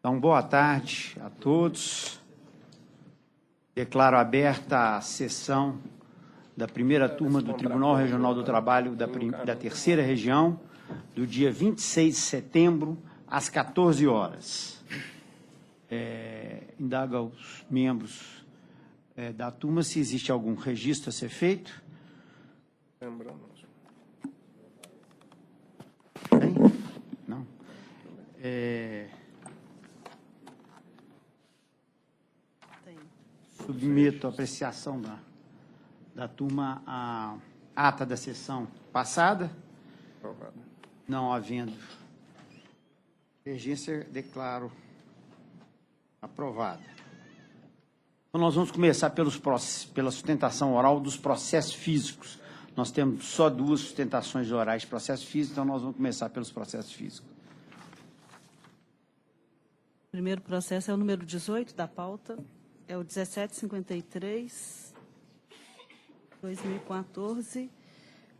Então, boa tarde a todos. Declaro aberta a sessão da primeira turma do Tribunal Regional do Trabalho da Terceira Região, do dia 26 de setembro, às 14 horas. Indago aos membros da turma se existe algum registro a ser feito. Lembrando. Tem? Não. Submeto a apreciação da turma a ata da sessão passada. Aprovado. Não havendo divergência, declaro aprovada. Então, nós vamos começar pela sustentação oral dos processos físicos. Nós temos só duas sustentações orais de processos físicos, então nós vamos começar pelos processos físicos. O primeiro processo é o número 18 da pauta, é o 1753, 2014,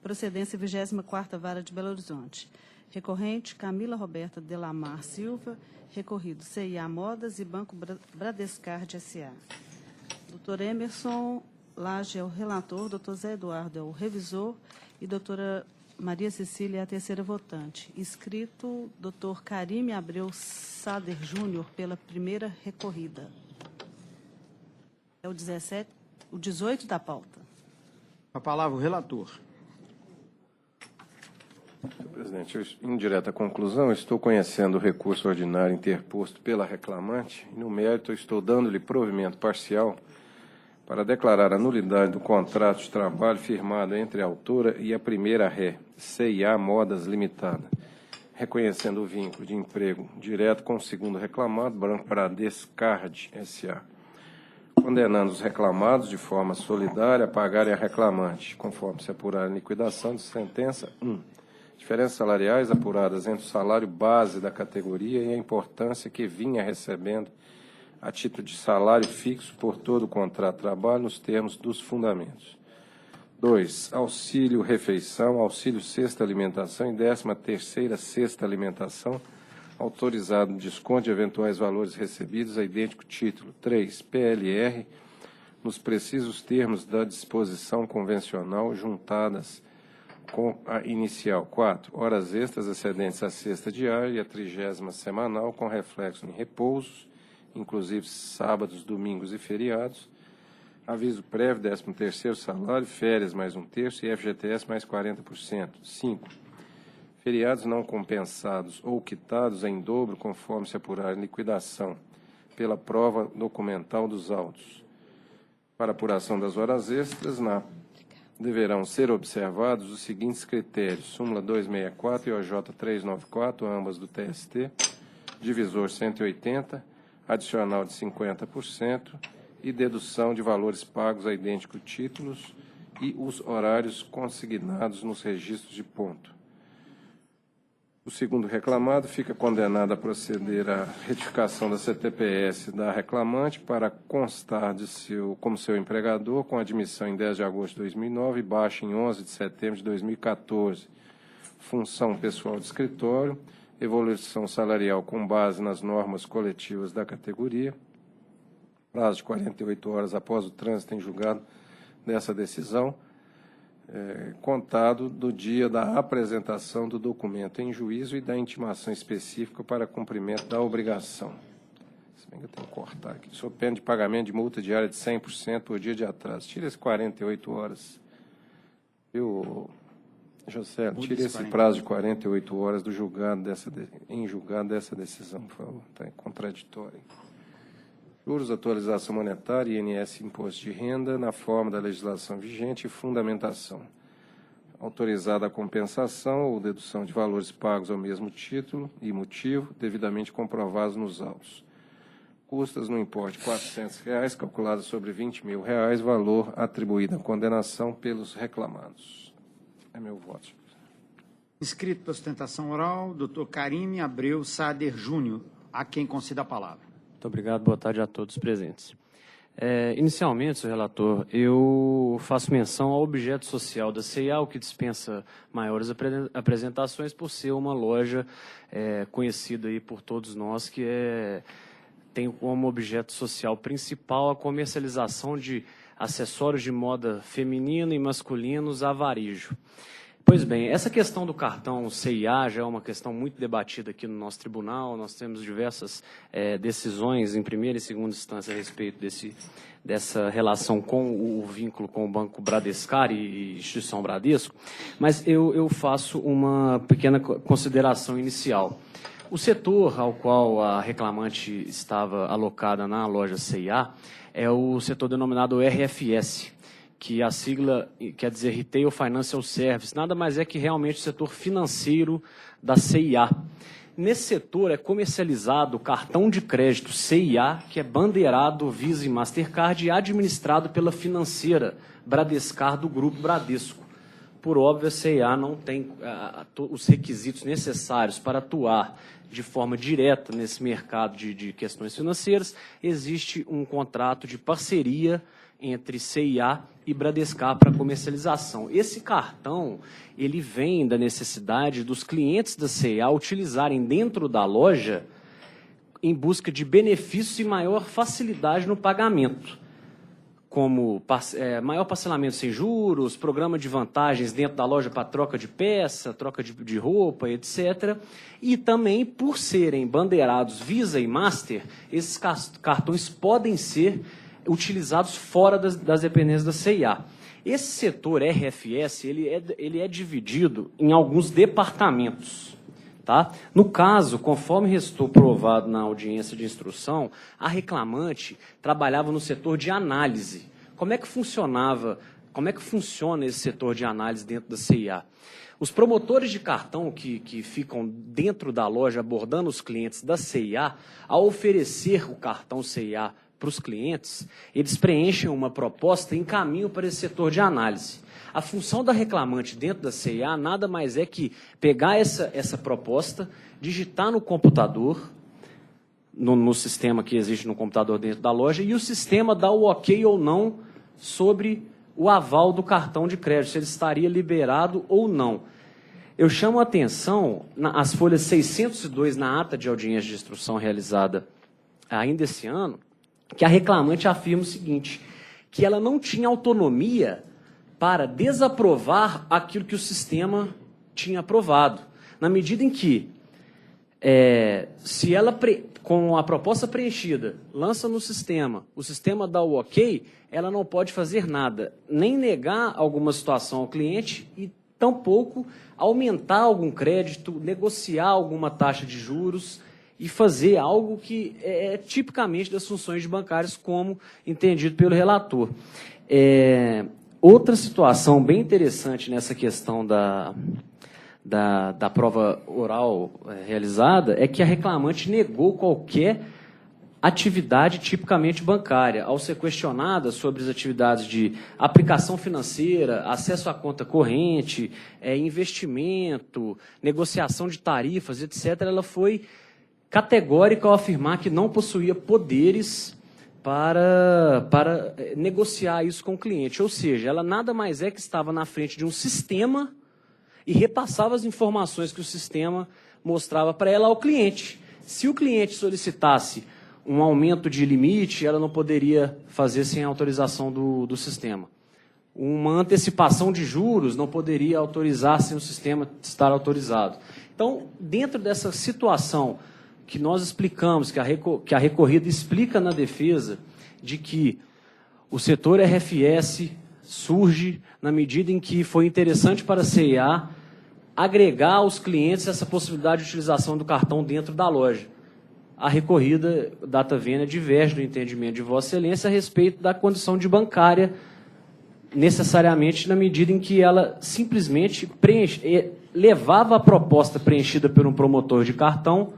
procedência 24ª Vara de Belo Horizonte. Recorrente, Camila Roberta Delamar Silva, recorrido CIA Modas e Banco Bradescard S.A. Doutor Emerson Lage é o relator, doutor Zé Eduardo é o revisor e doutora Maria Cecília é a terceira votante. Inscrito, doutor Carime Abreu Sader Júnior, pela primeira recorrida. É o 18 da pauta. A palavra o relator. Senhor presidente, em direta conclusão, estou conhecendo o recurso ordinário interposto pela reclamante e, no mérito, estou dando-lhe provimento parcial para declarar a nulidade do contrato de trabalho firmado entre a autora e a primeira ré, CIA Modas Limitada, reconhecendo o vínculo de emprego direto com o segundo reclamado, Banco Bradescard S.A., condenando os reclamados de forma solidária a pagarem a reclamante, conforme se apurar a liquidação de sentença 1. Diferenças salariais apuradas entre o salário base da categoria e a importância que vinha recebendo a título de salário fixo por todo o contrato de trabalho nos termos dos fundamentos. 2. Auxílio refeição, auxílio cesta alimentação e 13ª cesta alimentação, autorizado no desconto de eventuais valores recebidos a idêntico título. 3. PLR, nos precisos termos da disposição convencional juntadas com a inicial. 4. Horas extras excedentes à sexta diária e a 30ª semanal, com reflexo em repousos, inclusive sábados, domingos e feriados. Aviso prévio, 13º salário, férias mais 1/3 e FGTS mais 40%. 5. Feriados não compensados ou quitados em dobro, conforme se apurar em liquidação, pela prova documental dos autos. Para apuração das horas extras, deverão ser observados os seguintes critérios: súmula 264 e OJ 394, ambas do TST, divisor 180, adicional de 50% e dedução de valores pagos a idênticos títulos e os horários consignados nos registros de ponto. O segundo reclamado fica condenado a proceder à retificação da CTPS da reclamante para constar como seu empregador, com admissão em 10 de agosto de 2009 e baixa em 11 de setembro de 2014. Função pessoal de escritório, evolução salarial com base nas normas coletivas da categoria, prazo de 48 horas após o trânsito em julgado dessa decisão, contado do dia da apresentação do documento em juízo e da intimação específica para cumprimento da obrigação. Se bem que eu tenho que cortar aqui. Sob pena de pagamento de multa diária de 100% por dia de atraso. Tira esse 48 horas. Viu, José? Tira esse prazo de 48 horas do julgado em julgado dessa decisão, por favor. Está contraditório. Juros, atualização monetária, INS, imposto de renda, na forma da legislação vigente e fundamentação. Autorizada a compensação ou dedução de valores pagos ao mesmo título e motivo, devidamente comprovados nos autos. Custas no importe de R$ 400, calculadas sobre R$ 20.000, valor atribuído à condenação pelos reclamados. É meu voto. Inscrito para sustentação oral, doutor Carime Abreu Sader Júnior, a quem conceda a palavra. Muito obrigado, boa tarde a todos presentes. Inicialmente, senhor relator, eu faço menção ao objeto social da C&A, o que dispensa maiores apresentações por ser uma loja conhecida aí por todos nós, que tem como objeto social principal a comercialização de acessórios de moda feminina e masculinos a varejo. Pois bem, essa questão do cartão C&A já é uma questão muito debatida aqui no nosso tribunal. Nós temos diversas decisões em primeira e segunda instância a respeito dessa relação com o vínculo com o Banco Bradescar e Instituição Bradesco, mas eu faço uma pequena consideração inicial. O setor ao qual a reclamante estava alocada na loja C&A é o setor denominado RFS, que a sigla quer dizer Retail Financial Service, nada mais é que realmente o setor financeiro da C&A. Nesse setor é comercializado o cartão de crédito C&A, que é bandeirado Visa e Mastercard e administrado pela financeira Bradescar do Grupo Bradesco. Por óbvio, a C&A não tem os requisitos necessários para atuar de forma direta nesse mercado de questões financeiras. Existe um contrato de parceria entre C&A e Bradescar para comercialização. Esse cartão, ele vem da necessidade dos clientes da C&A utilizarem dentro da loja em busca de benefícios e maior facilidade no pagamento, como maior parcelamento sem juros, programa de vantagens dentro da loja para troca de peça, troca de roupa, etc. E também, por serem bandeirados Visa e Master, esses cartões podem ser utilizados fora das dependências da C&A. Esse setor RFS, ele é dividido em alguns departamentos. Tá? No caso, conforme restou provado na audiência de instrução, a reclamante trabalhava no setor de análise. Como é que funciona esse setor de análise dentro da C&A? Os promotores de cartão que ficam dentro da loja abordando os clientes da C&A, ao oferecer o cartão C&A para os clientes, eles preenchem uma proposta e encaminham para esse setor de análise. A função da reclamante dentro da C&A nada mais é que pegar essa proposta, digitar no computador, no sistema que existe no computador dentro da loja, e o sistema dá o ok ou não sobre o aval do cartão de crédito, se ele estaria liberado ou não. Eu chamo a atenção, as folhas 602 na ata de audiência de instrução realizada ainda esse ano, que a reclamante afirma o seguinte, que ela não tinha autonomia para desaprovar aquilo que o sistema tinha aprovado. Na medida em que, se ela, com a proposta preenchida, lança no sistema, o sistema dá o ok, ela não pode fazer nada, nem negar alguma situação ao cliente e tampouco aumentar algum crédito, negociar alguma taxa de juros e fazer algo que é tipicamente das funções bancárias, como entendido pelo relator. Outra situação bem interessante nessa questão da prova oral realizada é que a reclamante negou qualquer atividade tipicamente bancária, ao ser questionada sobre as atividades de aplicação financeira, acesso à conta corrente, investimento, negociação de tarifas, etc., ela foi categórica ao afirmar que não possuía poderes para negociar isso com o cliente. Ou seja, ela nada mais é que estava na frente de um sistema e repassava as informações que o sistema mostrava para ela ao cliente. Se o cliente solicitasse um aumento de limite, ela não poderia fazer sem a autorização do sistema. Uma antecipação de juros não poderia autorizar sem o sistema estar autorizado. Então, dentro dessa situação que nós explicamos, que a recorrida explica na defesa, de que o setor RFS surge na medida em que foi interessante para a C&A agregar aos clientes essa possibilidade de utilização do cartão dentro da loja. A recorrida data vênia diverge do entendimento de Vossa Excelência a respeito da condição de bancária, necessariamente na medida em que ela simplesmente levava a proposta preenchida por um promotor de cartão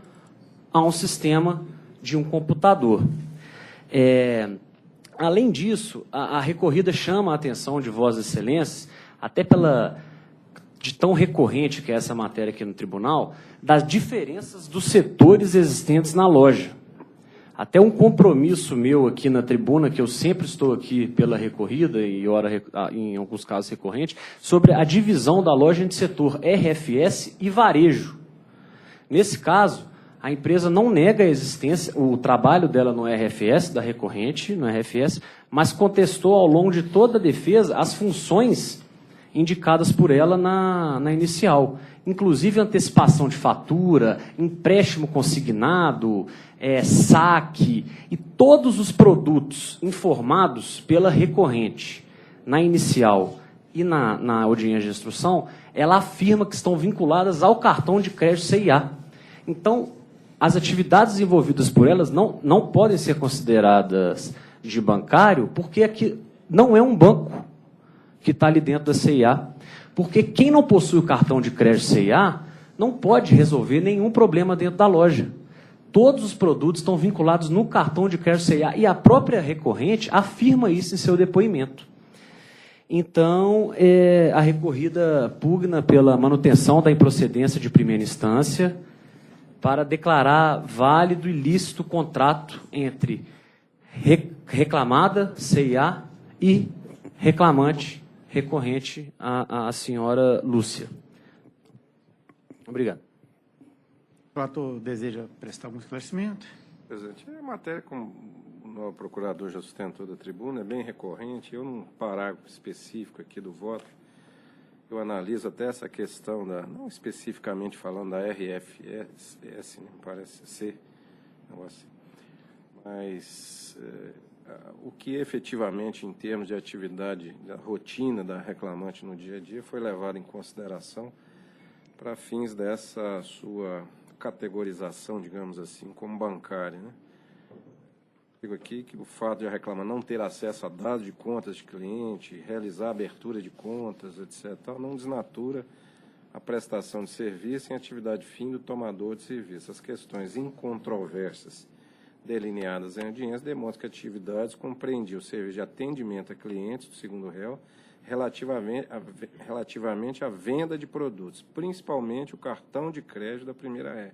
a um sistema de um computador. Além disso, a recorrida chama a atenção de Vossas Excelências, até de tão recorrente que é essa matéria aqui no tribunal, das diferenças dos setores existentes na loja. até um compromisso meu aqui na tribuna, que eu sempre estou aqui pela recorrida, e em alguns casos recorrente, sobre a divisão da loja entre setor RFS e varejo. Nesse caso, a empresa não nega a existência, o trabalho dela no RFS, da recorrente, no RFS, mas contestou ao longo de toda a defesa as funções indicadas por ela na inicial. Inclusive antecipação de fatura, empréstimo consignado, saque e todos os produtos informados pela recorrente na inicial e na audiência de instrução, ela afirma que estão vinculadas ao cartão de crédito CIA. Então, as atividades envolvidas por elas não podem ser consideradas de bancário, porque aqui não é um banco que está ali dentro da CIA. Porque quem não possui o cartão de crédito CIA não pode resolver nenhum problema dentro da loja. Todos os produtos estão vinculados no cartão de crédito CIA e a própria recorrente afirma isso em seu depoimento. Então, a recorrida pugna pela manutenção da improcedência de primeira instância para declarar válido e lícito o contrato entre reclamada, CIA, e reclamante, recorrente, a senhora Lúcia. Obrigado. O relator deseja prestar algum esclarecimento? Presidente, a matéria, como o novo procurador já sustentou da tribuna, é bem recorrente. Eu, num parágrafo específico aqui do voto, eu analiso até essa questão, não especificamente falando da RFS, né, parece ser, mas o que efetivamente, em termos de atividade, da rotina da reclamante no dia a dia, foi levado em consideração para fins dessa sua categorização, digamos assim, como bancária, né? Digo aqui que o fato de a reclamar não ter acesso a dados de contas de cliente, realizar abertura de contas, etc., não desnatura a prestação de serviço em atividade fim do tomador de serviço. As questões incontroversas delineadas em audiência demonstram que atividades compreendiam o serviço de atendimento a clientes do segundo réu relativamente à venda de produtos, principalmente o cartão de crédito da primeira ré,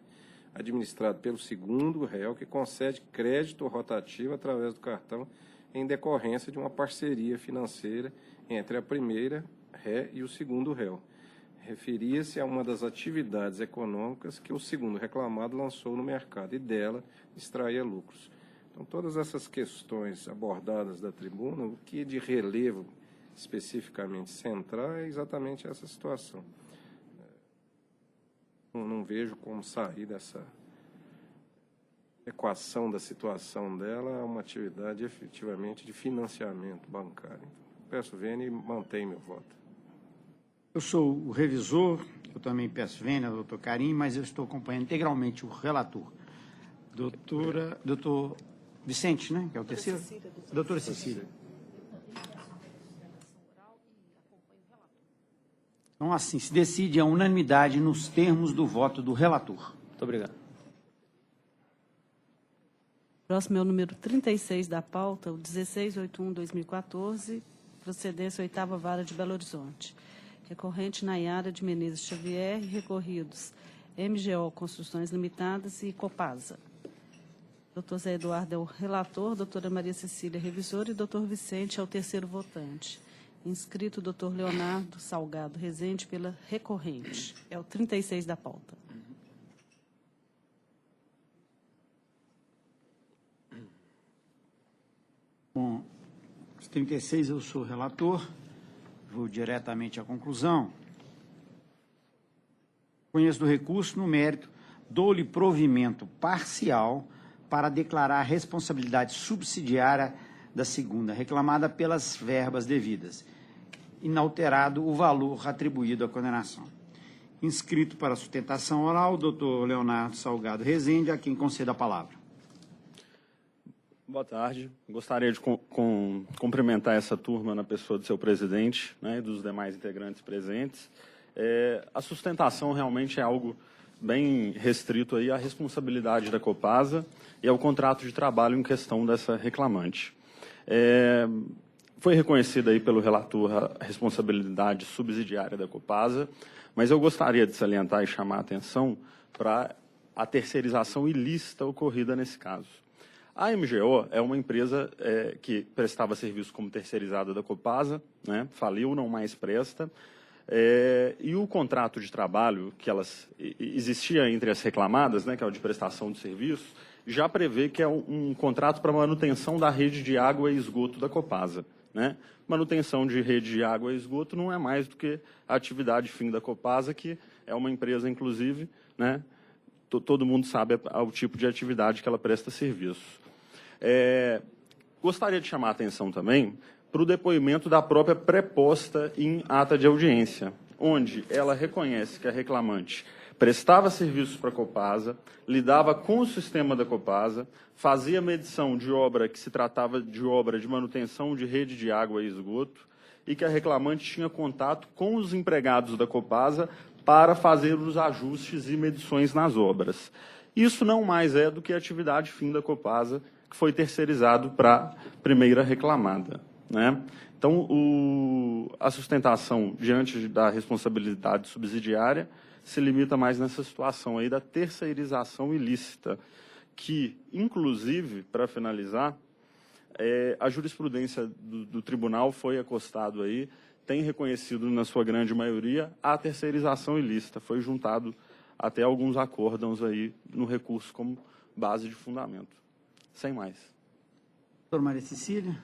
administrado pelo segundo réu, que concede crédito rotativo através do cartão em decorrência de uma parceria financeira entre a primeira ré e o segundo réu. Referia-se a uma das atividades econômicas que o segundo reclamado lançou no mercado e dela extraía lucros. Então, todas essas questões abordadas da tribuna, o que de relevo especificamente central é exatamente essa situação. Não vejo como sair dessa equação da situação dela a uma atividade efetivamente de financiamento bancário. Então, peço vênia e mantenho meu voto. Eu sou o revisor, eu também peço vênia, doutor Carim, mas eu estou acompanhando integralmente o relator. Doutor Vicente, né, que é o terceiro? Doutora Cecília. Então, assim, se decide a unanimidade nos termos do voto do relator. Muito obrigado. Próximo é o número 36 da pauta, o 1681-2014, procedência 8ª Vara de Belo Horizonte. Recorrente Nayara de Menezes Xavier e recorridos MGO Construções Limitadas e Copasa. Doutor Zé Eduardo é o relator, doutora Maria Cecília revisora e doutor Vicente é o terceiro votante. Inscrito o doutor Leonardo Salgado Rezende pela recorrente. É o 36 da pauta. Bom, os 36 eu sou relator, vou diretamente à conclusão. Conheço do recurso, no mérito, dou-lhe provimento parcial para declarar a responsabilidade subsidiária da segunda, reclamada pelas verbas devidas, inalterado o valor atribuído à condenação. Inscrito para sustentação oral, o doutor Leonardo Salgado Rezende, a quem concedo a palavra. Boa tarde. Gostaria de cumprimentar essa turma na pessoa do seu presidente, né, e dos demais integrantes presentes. A sustentação realmente é algo bem restrito aí à responsabilidade da Copasa e ao contrato de trabalho em questão dessa reclamante. Foi reconhecida aí pelo relator a responsabilidade subsidiária da Copasa, mas eu gostaria de salientar e chamar a atenção para a terceirização ilícita ocorrida nesse caso. A MGO é uma empresa que prestava serviço como terceirizada da Copasa, né? Faliu, não mais presta. E o contrato de trabalho que existia entre as reclamadas, né, que é o de prestação de serviço, já prevê que é um contrato para manutenção da rede de água e esgoto da Copasa, né? Manutenção de rede de água e esgoto não é mais do que a atividade fim da Copasa, que é uma empresa, inclusive, né? Todo mundo sabe o tipo de atividade que ela presta serviço. Gostaria de chamar a atenção também para o depoimento da própria preposta em ata de audiência, onde ela reconhece que a reclamante prestava serviços para a Copasa, lidava com o sistema da Copasa, fazia medição de obra que se tratava de obra de manutenção de rede de água e esgoto, e que a reclamante tinha contato com os empregados da Copasa para fazer os ajustes e medições nas obras. Isso não mais é do que a atividade fim da Copasa, que foi terceirizado para a primeira reclamada, né? Então, a sustentação diante da responsabilidade subsidiária se limita mais nessa situação aí da terceirização ilícita, que, inclusive, para finalizar, a jurisprudência do tribunal foi acostado aí, tem reconhecido, na sua grande maioria, a terceirização ilícita. Foi juntado até alguns acórdãos aí no recurso como base de fundamento. Sem mais. Doutora Maria Cecília.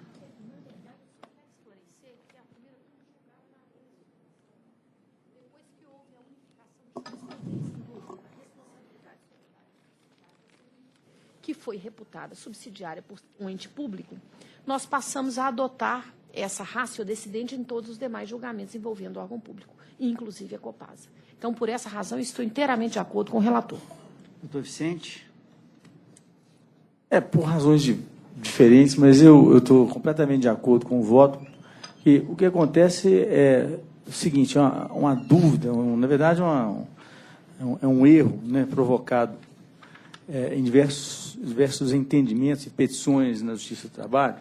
Que foi reputada subsidiária por um ente público, nós passamos a adotar essa ratio decidente em todos os demais julgamentos envolvendo o órgão público, inclusive a Copasa. Então, por essa razão, estou inteiramente de acordo com o relator. Doutor Vicente. Por razões diferentes, mas eu estou completamente de acordo com o voto. E o que acontece é o seguinte, uma dúvida, na verdade, é um erro, né, provocado em diversos entendimentos e petições na Justiça do Trabalho,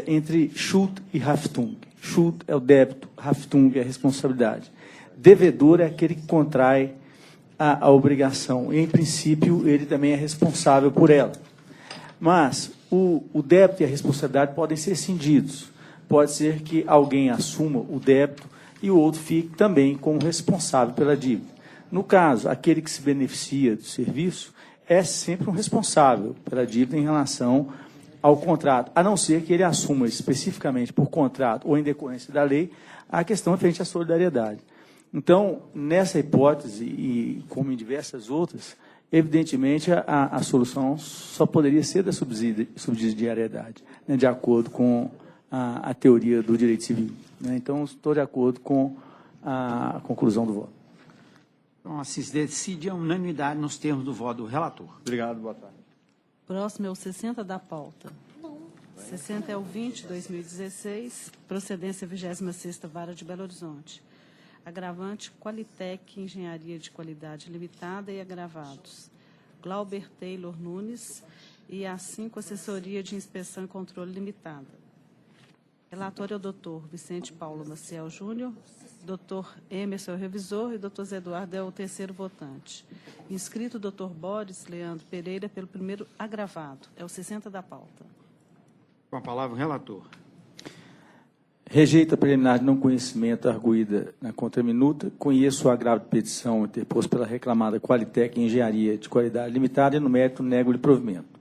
entre Schuld e Haftung. Schuld é o débito, Haftung é a responsabilidade. Devedor é aquele que contrai a obrigação, e, em princípio, ele também é responsável por ela. Mas o débito e a responsabilidade podem ser cindidos. Pode ser que alguém assuma o débito e o outro fique também como responsável pela dívida. No caso, aquele que se beneficia do serviço é sempre um responsável pela dívida em relação ao contrato, a não ser que ele assuma especificamente por contrato ou em decorrência da lei a questão referente à solidariedade. Então, nessa hipótese, e como em diversas outras, evidentemente, a solução só poderia ser da subsidiariedade, né, de acordo com a teoria do direito civil, né? Então, estou de acordo com a conclusão do voto. Então, assim, se decide a unanimidade nos termos do voto do relator. Obrigado, boa tarde. Próximo é o 60 da pauta. 60 é o 20/2016, procedência 26ª Vara de Belo Horizonte. Agravante Qualitec Engenharia de Qualidade Limitada e agravados. Glauber Taylor Nunes e a 5 Assessoria de Inspeção e Controle Limitada. Relator é o doutor Vicente Paulo Maciel Júnior, doutor Emerson é o revisor e doutor Zé Eduardo é o terceiro votante. Inscrito o doutor Boris Leandro Pereira pelo primeiro agravado. É o 60 da pauta. Com a palavra o relator. Rejeito a preliminar de não conhecimento arguída na contraminuta. Conheço o agravo de petição interposto pela reclamada Qualitec Engenharia de Qualidade Limitada e, no mérito, nego-lhe provimento.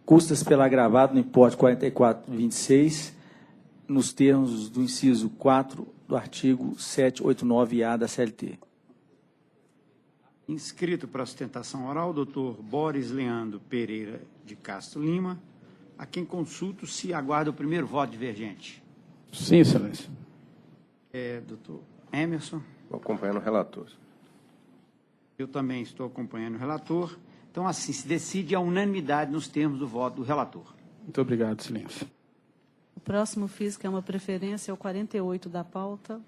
Custas pelo agravado no importe 44,26, nos termos do inciso 4 do artigo 789-A da CLT. Inscrito para a sustentação oral, o doutor Boris Leandro Pereira de Castro Lima, a quem consulto se aguarda o primeiro voto divergente. Sim, excelência. Doutor Emerson. Estou acompanhando o relator. Eu também estou acompanhando o relator. Então, assim, se decide a unanimidade nos termos do voto do relator. Muito obrigado, excelência. O próximo físico é uma preferência, é o 48 da pauta,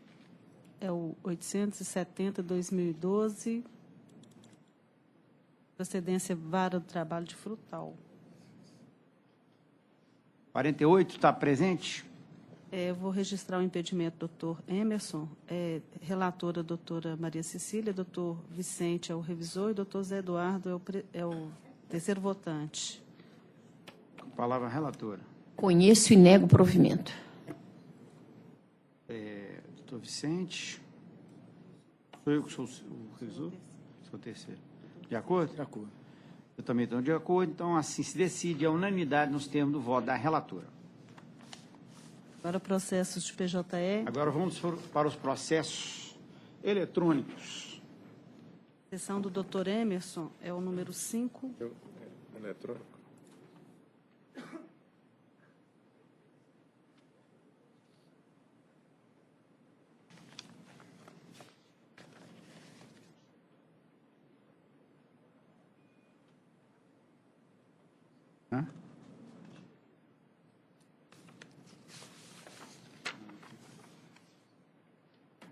é o 870/2012, procedência Vara do Trabalho de Frutal. 48 está presente? Eu vou registrar o impedimento do doutor Emerson, relatora doutora Maria Cecília, doutor Vicente é o revisor e doutor Zé Eduardo é o terceiro votante. Palavra relatora. Conheço e nego o provimento. Doutor Vicente. Sou eu que sou o revisor? Sou o terceiro. De acordo? De acordo. Eu também estou de acordo. Então, assim se decide a unanimidade nos termos do voto da relatora. Agora, processos de PJE. Agora vamos para os processos eletrônicos. Sessão do Dr. Emerson é o número 5. Eletrônico. Hã?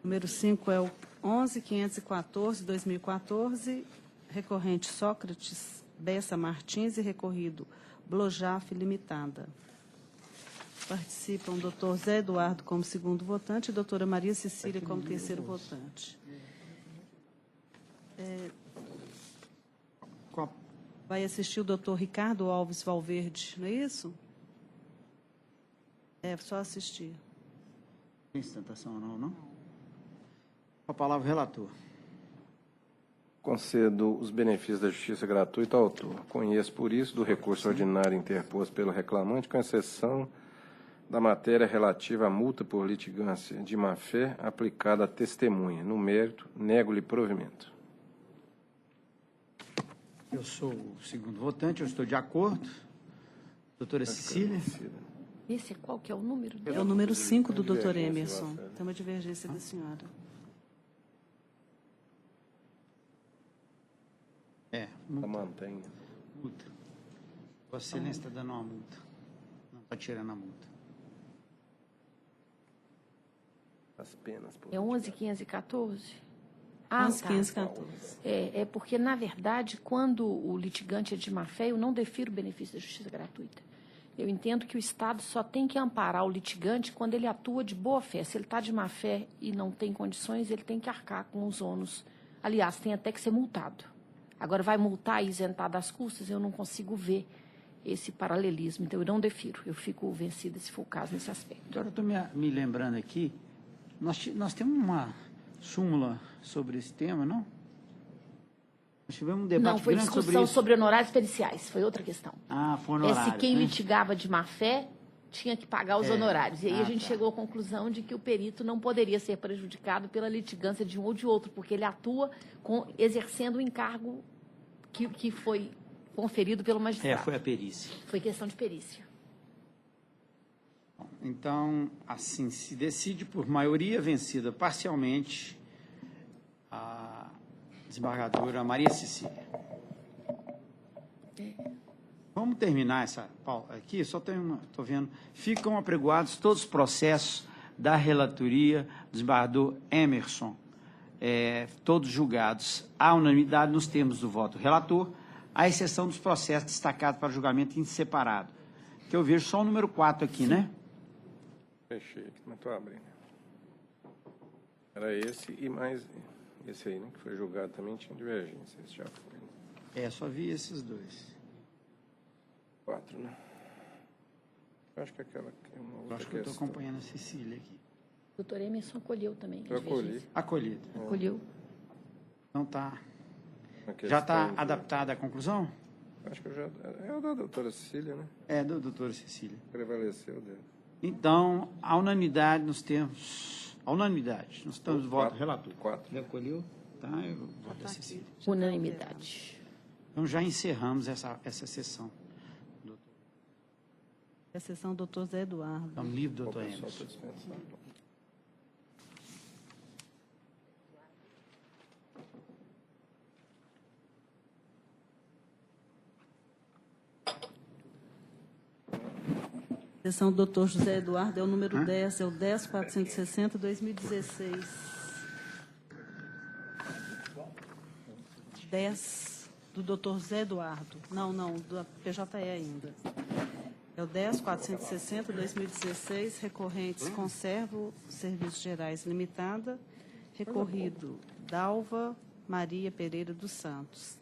Número 5 é o 11.514/2014, recorrente Sócrates Bessa Martins e recorrido Blojaf Limitada. Participam o doutor Zé Eduardo como segundo votante e a doutora Maria Cecília como terceiro votante. Qual- Vai assistir o doutor Ricardo Alves Valverde, não é isso? É, só assistir. Tem sustentação ou não? Com a palavra, relator. Concedo os benefícios da justiça gratuita ao autor. Conheço, por isso, do recurso ordinário interposto pelo reclamante, com exceção da matéria relativa à multa por litigância de má-fé aplicada à testemunha. No mérito, nego-lhe provimento. Eu sou o segundo votante, eu estou de acordo. Doutora Cecília. Esse é qual que é o número? É o número 5 do doutor Divergência, Emerson. Rafael. Tem uma divergência da senhora. Mantém. Multa. Vossa Excelência está dando uma multa. Não está tirando a multa. As penas. por É litigância. 11.514? 11.514. É porque, na verdade, quando o litigante é de má-fé, eu não defiro o benefício da justiça gratuita. Eu entendo que o Estado só tem que amparar o litigante quando ele atua de boa-fé. Se ele está de má-fé e não tem condições, ele tem que arcar com os ônus. Aliás, tem até que ser multado. Agora, vai multar e isentar das custas? Eu não consigo ver esse paralelismo. Então, eu não defiro. Eu fico vencida, se for o caso, nesse aspecto. Agora, eu estou me lembrando aqui, nós temos uma súmula sobre esse tema, não? Nós tivemos um debate Não, foi grande discussão isso. sobre honorários periciais. Foi outra questão. Ah, foi É honorário. se quem né? litigava de má-fé tinha que pagar os honorários. E aí a gente tá. chegou à conclusão de que o perito não poderia ser prejudicado pela litigância de um ou de outro, porque ele atua exercendo o encargo que foi conferido pelo magistrado. Foi a perícia. Foi questão de perícia. Então, assim se decide por maioria vencida parcialmente a desembargadora Maria Cecília. Vamos terminar essa pauta aqui, só estou vendo. Ficam apregoados todos os processos da relatoria do desembargador Emerson, todos julgados à unanimidade nos termos do voto relator, à exceção dos processos destacados para julgamento em separado. Que eu vejo só o número 4 aqui, né? Fechei aqui, mas estou abrindo. Era esse e mais esse aí, né? Que foi julgado também, tinha divergência. Esse já foi. Só vi esses dois. 4, né? Eu acho que aquela é uma outra Acho que eu estou questão. acompanhando a Cecília aqui. O doutor Emerson acolheu também. a Eu acolhi. divergência. Acolhido. Acolheu. Então tá. A questão Já está de- adaptada a conclusão? Acho que eu já... É a da doutora Cecília, né? É, da doutora Cecília. Prevaleceu dele. Então, a unanimidade nos termos. A unanimidade. Nós estamos de voto 4. relator. 4. Recolheu? Tá, eu voto da Cecília. Unanimidade. Então já encerramos essa sessão. A sessão do doutor Zé Eduardo. Então, livre, O doutor pessoal Emerson. está dispensando. Sessão do doutor José Eduardo é o número 10, é o 10.460/2016. 10 do doutor José Eduardo. Não, do PJE ainda. É o 10.460/2016, recorrentes Conservo Serviços Gerais Limitada, recorrido Dalva Maria Pereira dos Santos.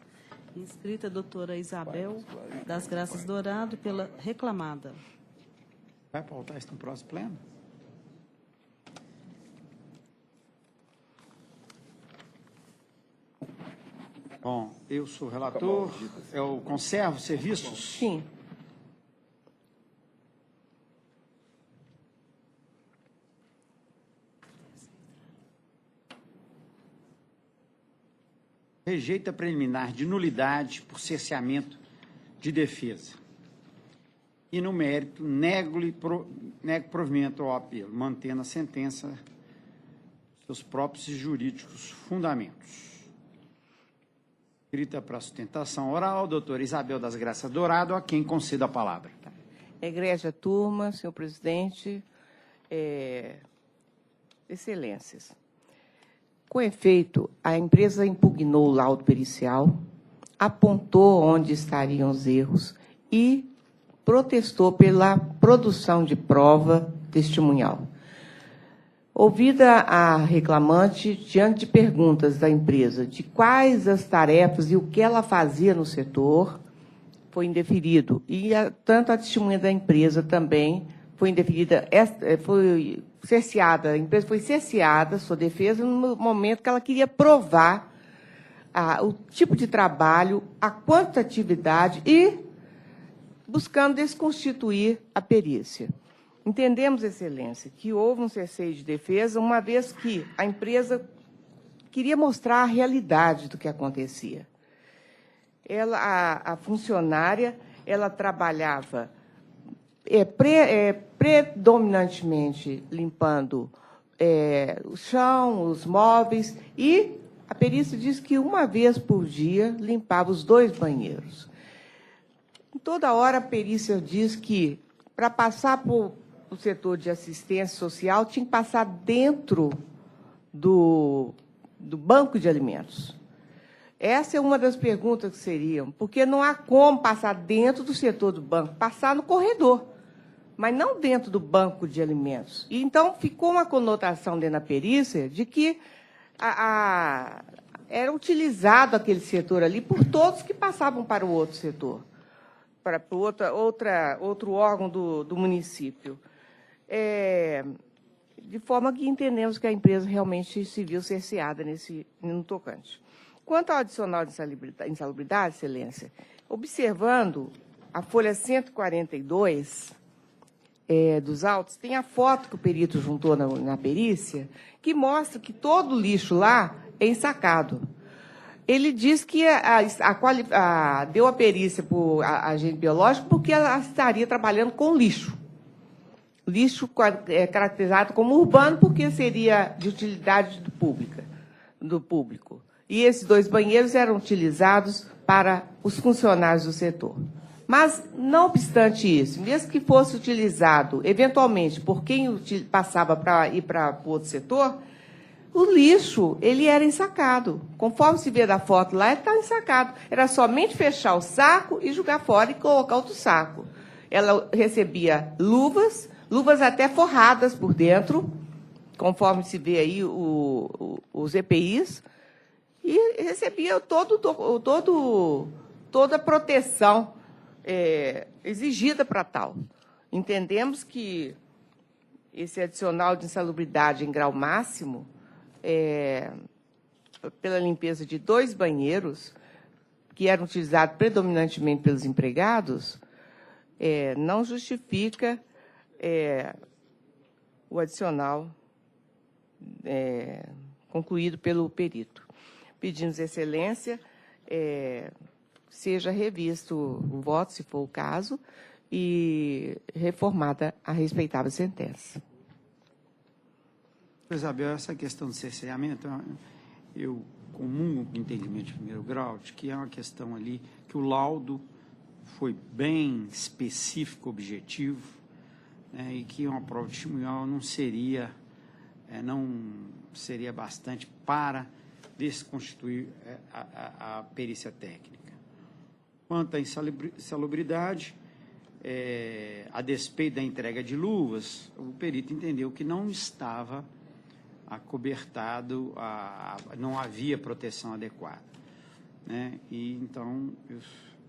Inscrita a doutora Isabel das Graças Dourado pela reclamada. Vai pautar isso no próximo pleno? Bom, eu sou relator. Eu conservo serviços? Sim. Rejeita preliminar de nulidade por cerceamento de defesa. E, no mérito, nego provimento ao apelo, mantendo a sentença seus próprios e jurídicos fundamentos. Escrita para sustentação oral, doutora Isabel das Graças Dourado, a quem concedo a palavra. Egrégia turma, senhor presidente, excelências. Com efeito, a empresa impugnou o laudo pericial, apontou onde estariam os erros e protestou pela produção de prova testemunhal. Ouvida a reclamante, diante de perguntas da empresa de quais as tarefas e o que ela fazia no setor, foi indeferido. E tanto a testemunha da empresa também foi indeferida, foi cerceada, a empresa foi cerceada, sua defesa, no momento que ela queria provar o tipo de trabalho, a quantitatividade e buscando desconstituir a perícia. Entendemos, excelência, que houve um cerceio de defesa, uma vez que a empresa queria mostrar a realidade do que acontecia. A funcionária, ela trabalhava predominantemente limpando o chão, os móveis, e a perícia diz que uma vez por dia limpava os 2 banheiros. Toda hora a perícia diz que, para passar por o setor de assistência social, tinha que passar dentro do banco de alimentos. Essa é uma das perguntas que seriam, porque não há como passar dentro do setor do banco, passar no corredor, mas não dentro do banco de alimentos. E, então, ficou uma conotação dentro da perícia de que era utilizado aquele setor ali por todos que passavam para o outro setor, para outro órgão do município. De forma que entendemos que a empresa realmente se viu cerceada no tocante. Quanto ao adicional de insalubridade, excelência, observando a folha 142 dos autos, tem a foto que o perito juntou na perícia, que mostra que todo o lixo lá é ensacado. Ele diz que deu a perícia para o agente biológico porque ela estaria trabalhando com lixo. Lixo caracterizado como urbano porque seria de utilidade do público. E esses 2 banheiros eram utilizados para os funcionários do setor. Mas, não obstante isso, mesmo que fosse utilizado, eventualmente, por quem passava para ir para o outro setor, o lixo ele era ensacado. Conforme se vê da foto lá, ele está ensacado. Era somente fechar o saco e jogar fora e colocar outro saco. Ela recebia luvas até forradas por dentro, conforme se vê aí os EPIs, e recebia toda a proteção exigida para tal. Entendemos que esse adicional de insalubridade em grau máximo, pela limpeza de 2 banheiros, que eram utilizados predominantemente pelos empregados, não justifica o adicional concluído pelo perito. Pedimos, excelência, seja revisto o voto, se for o caso, e reformada a respeitável sentença. Isabel, essa questão do cerceamento, eu comungo com o entendimento de primeiro grau, de que é uma questão ali que o laudo foi bem específico, objetivo, né, e que uma prova testemunhal não seria bastante para desconstituir a perícia técnica. Quanto à insalubridade, a despeito da entrega de luvas, o perito entendeu que não estava acobertado, não havia proteção adequada. né? E então, eu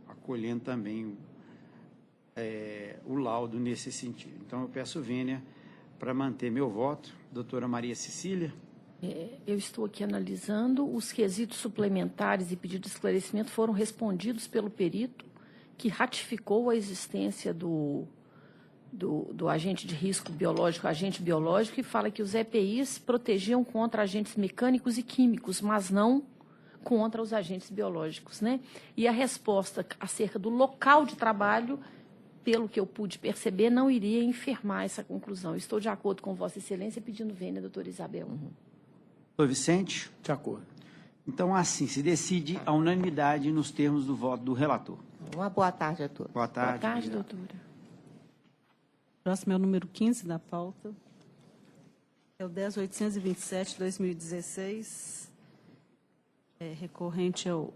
acolhendo também o laudo nesse sentido. Então, eu peço vênia para manter meu voto. Doutora Maria Cecília. Eu estou aqui analisando. Os quesitos suplementares e pedido de esclarecimento foram respondidos pelo perito, que ratificou a existência do agente de risco biológico, agente biológico, e fala que os EPIs protegiam contra agentes mecânicos e químicos, mas não contra os agentes biológicos, né? E a resposta acerca do local de trabalho, pelo que eu pude perceber, não iria infirmar essa conclusão. Estou de acordo com Vossa Excelência, pedindo vênia, doutora Isabel. Doutor Vicente. De acordo. Então, assim, se decide a unanimidade nos termos do voto do relator. Uma boa tarde a todos. Boa tarde. Boa tarde, obrigado. doutora. Próximo é o número 15 da pauta. É o 10.827, 2016. Recorrente é o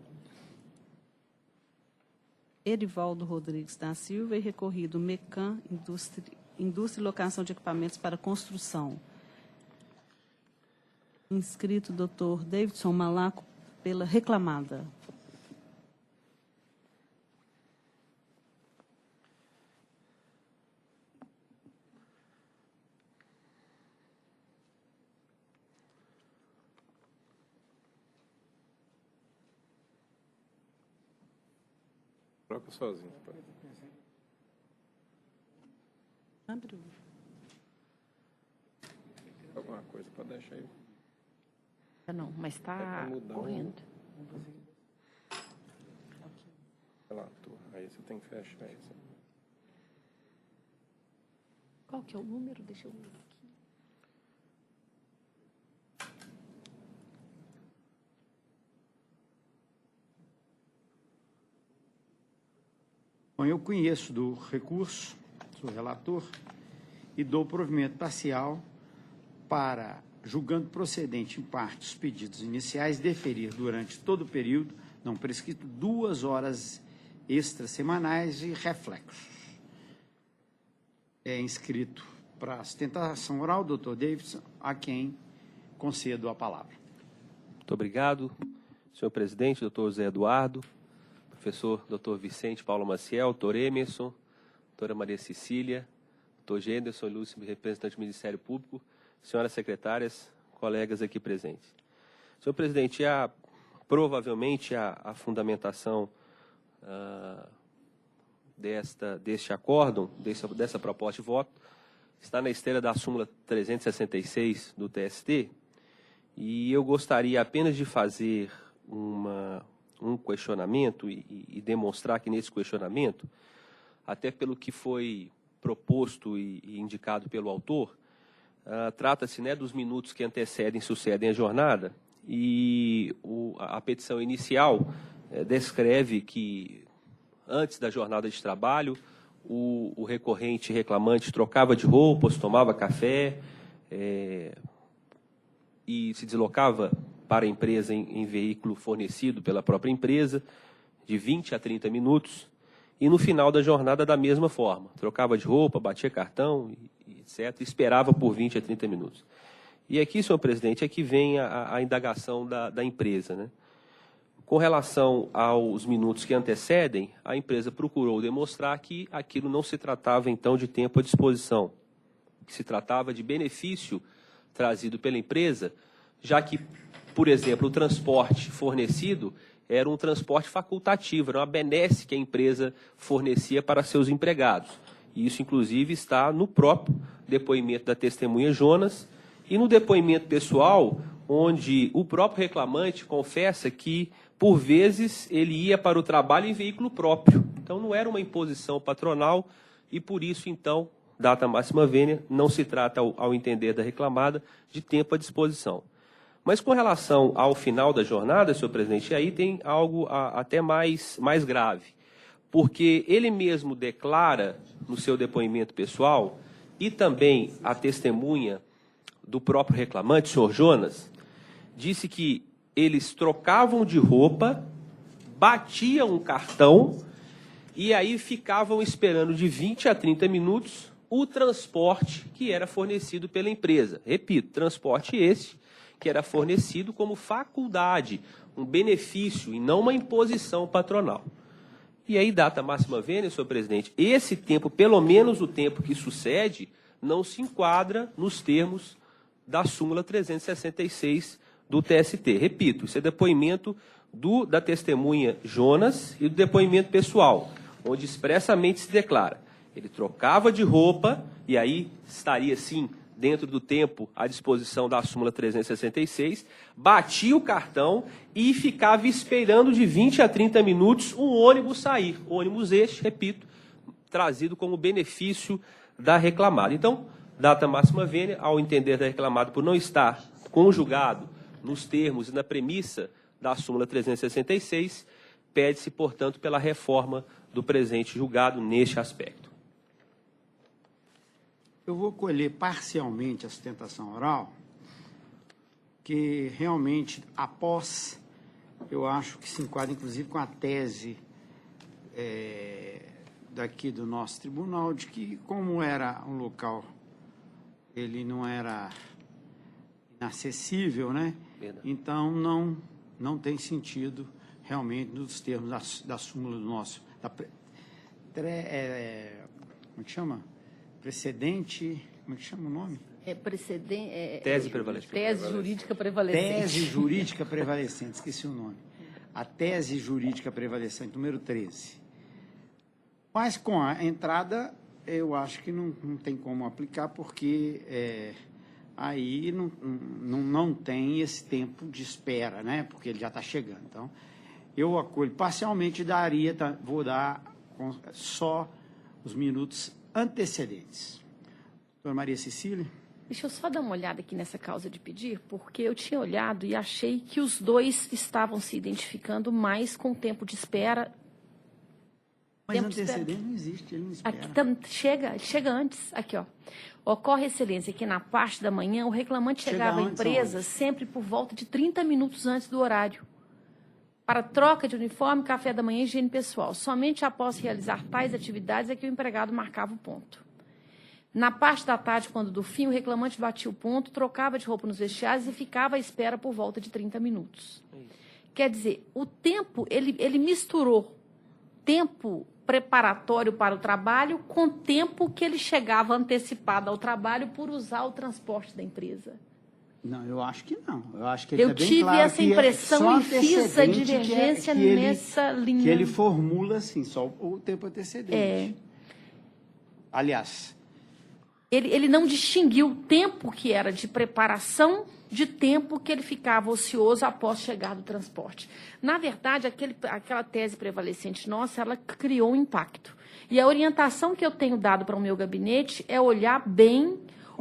Erivaldo Rodrigues da Silva e recorrido Mecan Indústria e Locação de Equipamentos para Construção. Inscrito Dr. Davidson Malaco pela reclamada. Troca sozinho. Abriu. Alguma coisa para deixar aí. Não, mas está pra mudar correndo. Relator. Aí você tem que fechar isso. Qual que é o número? Deixa eu ver aqui. Bom, eu conheço do recurso, sou relator, e dou provimento parcial para, julgando procedente em parte os pedidos iniciais, deferir durante todo o período, não prescrito, 2 horas extrasemanais e reflexos. É inscrito para sustentação oral, doutor Davidson, a quem concedo a palavra. Muito obrigado, senhor presidente, doutor Zé Eduardo, professor doutor Vicente Paulo Maciel, doutor Emerson, doutora Maria Cecília, doutor Genderson e Lúcio, representante do Ministério Público, senhoras secretárias, colegas aqui presentes. Senhor presidente, provavelmente a fundamentação deste acórdão, dessa proposta de voto, está na esteira da súmula 366 do TST, e eu gostaria apenas de fazer um questionamento e demonstrar que nesse questionamento, até pelo que foi proposto e indicado pelo autor, trata-se, né, dos minutos que antecedem e sucedem a jornada, e a petição inicial descreve que, antes da jornada de trabalho, o recorrente reclamante trocava de roupas, tomava café e se deslocava para a empresa em veículo fornecido pela própria empresa, de 20 a 30 minutos, e no final da jornada da mesma forma. Trocava de roupa, batia cartão, etc., esperava por 20 a 30 minutos. E aqui, senhor presidente, é que vem a indagação da empresa, né? Com relação aos minutos que antecedem, a empresa procurou demonstrar que aquilo não se tratava, então, de tempo à disposição, que se tratava de benefício trazido pela empresa, já que, por exemplo, o transporte fornecido era um transporte facultativo, era uma benesse que a empresa fornecia para seus empregados. E isso, inclusive, está no próprio depoimento da testemunha Jonas e no depoimento pessoal, onde o próprio reclamante confessa que, por vezes, ele ia para o trabalho em veículo próprio. Então, não era uma imposição patronal e, por isso, então, data máxima vênia, não se trata, ao entender da reclamada, de tempo à disposição. Mas, com relação ao final da jornada, senhor presidente, aí tem algo até mais grave, porque ele mesmo declara, no seu depoimento pessoal, e também a testemunha do próprio reclamante, senhor Jonas, disse que eles trocavam de roupa, batiam um cartão e aí ficavam esperando de 20 a 30 minutos o transporte que era fornecido pela empresa. Repito, transporte esse que era fornecido como faculdade, um benefício e não uma imposição patronal. E aí, data máxima vênia, senhor presidente, esse tempo, pelo menos o tempo que sucede, não se enquadra nos termos da súmula 366 do TST. Repito, isso é depoimento da testemunha Jonas e do depoimento pessoal, onde expressamente se declara, ele trocava de roupa, e aí estaria, sim, dentro do tempo à disposição da súmula 366, batia o cartão e ficava esperando de 20 a 30 minutos um ônibus sair. Ônibus este, repito, trazido como benefício da reclamada. Então, data máxima vênia, ao entender da reclamada por não estar conjugado nos termos e na premissa da súmula 366, pede-se, portanto, pela reforma do presente julgado neste aspecto. Eu vou colher parcialmente a sustentação oral, que realmente, após, eu acho que se enquadra, inclusive, com a tese daqui do nosso tribunal, de que, como era um local, ele não era inacessível, né? Verdade. Então, não tem sentido, realmente, nos termos da súmula do nosso... como é que chama? Precedente... Como é que chama o nome? Tese prevalecente. Tese jurídica prevalecente. Tese jurídica prevalecente, esqueci o nome. A tese jurídica prevalecente, número 13. Mas com a entrada, eu acho que não tem como aplicar, porque aí não tem esse tempo de espera, né? Porque ele já está chegando. Então, eu acolho parcialmente, vou dar só os minutos antecedentes. Doutora Maria Cecília? Deixa eu só dar uma olhada aqui nessa causa de pedir, porque eu tinha olhado e achei que os dois estavam se identificando mais com o tempo de espera. Mas Tempo de antecedente espera. não existe, ele não espera. Aqui, chega antes. Aqui, ó. Ocorre, excelência, que na parte da manhã o reclamante chegava à antes empresa aonde? sempre por volta de 30 minutos antes do horário, para troca de uniforme, café da manhã e higiene pessoal. Somente após realizar tais atividades é que o empregado marcava o ponto. Na parte da tarde, quando do fim, o reclamante batia o ponto, trocava de roupa nos vestiários e ficava à espera por volta de 30 minutos. Quer dizer, o tempo, ele misturou tempo preparatório para o trabalho com tempo que ele chegava antecipado ao trabalho por usar o transporte da empresa. Não, eu acho que não. Eu acho que ele Eu tá bem tive claro essa que impressão só e fiz a antecedente divergência que ele- nessa linha. Que ele formula, assim, só o tempo antecedente. Aliás, Ele não distinguiu o tempo que era de preparação de tempo que ele ficava ocioso após chegar do transporte. Na verdade, aquela tese prevalecente nossa, ela criou um impacto. E a orientação que eu tenho dado para o meu gabinete é olhar bem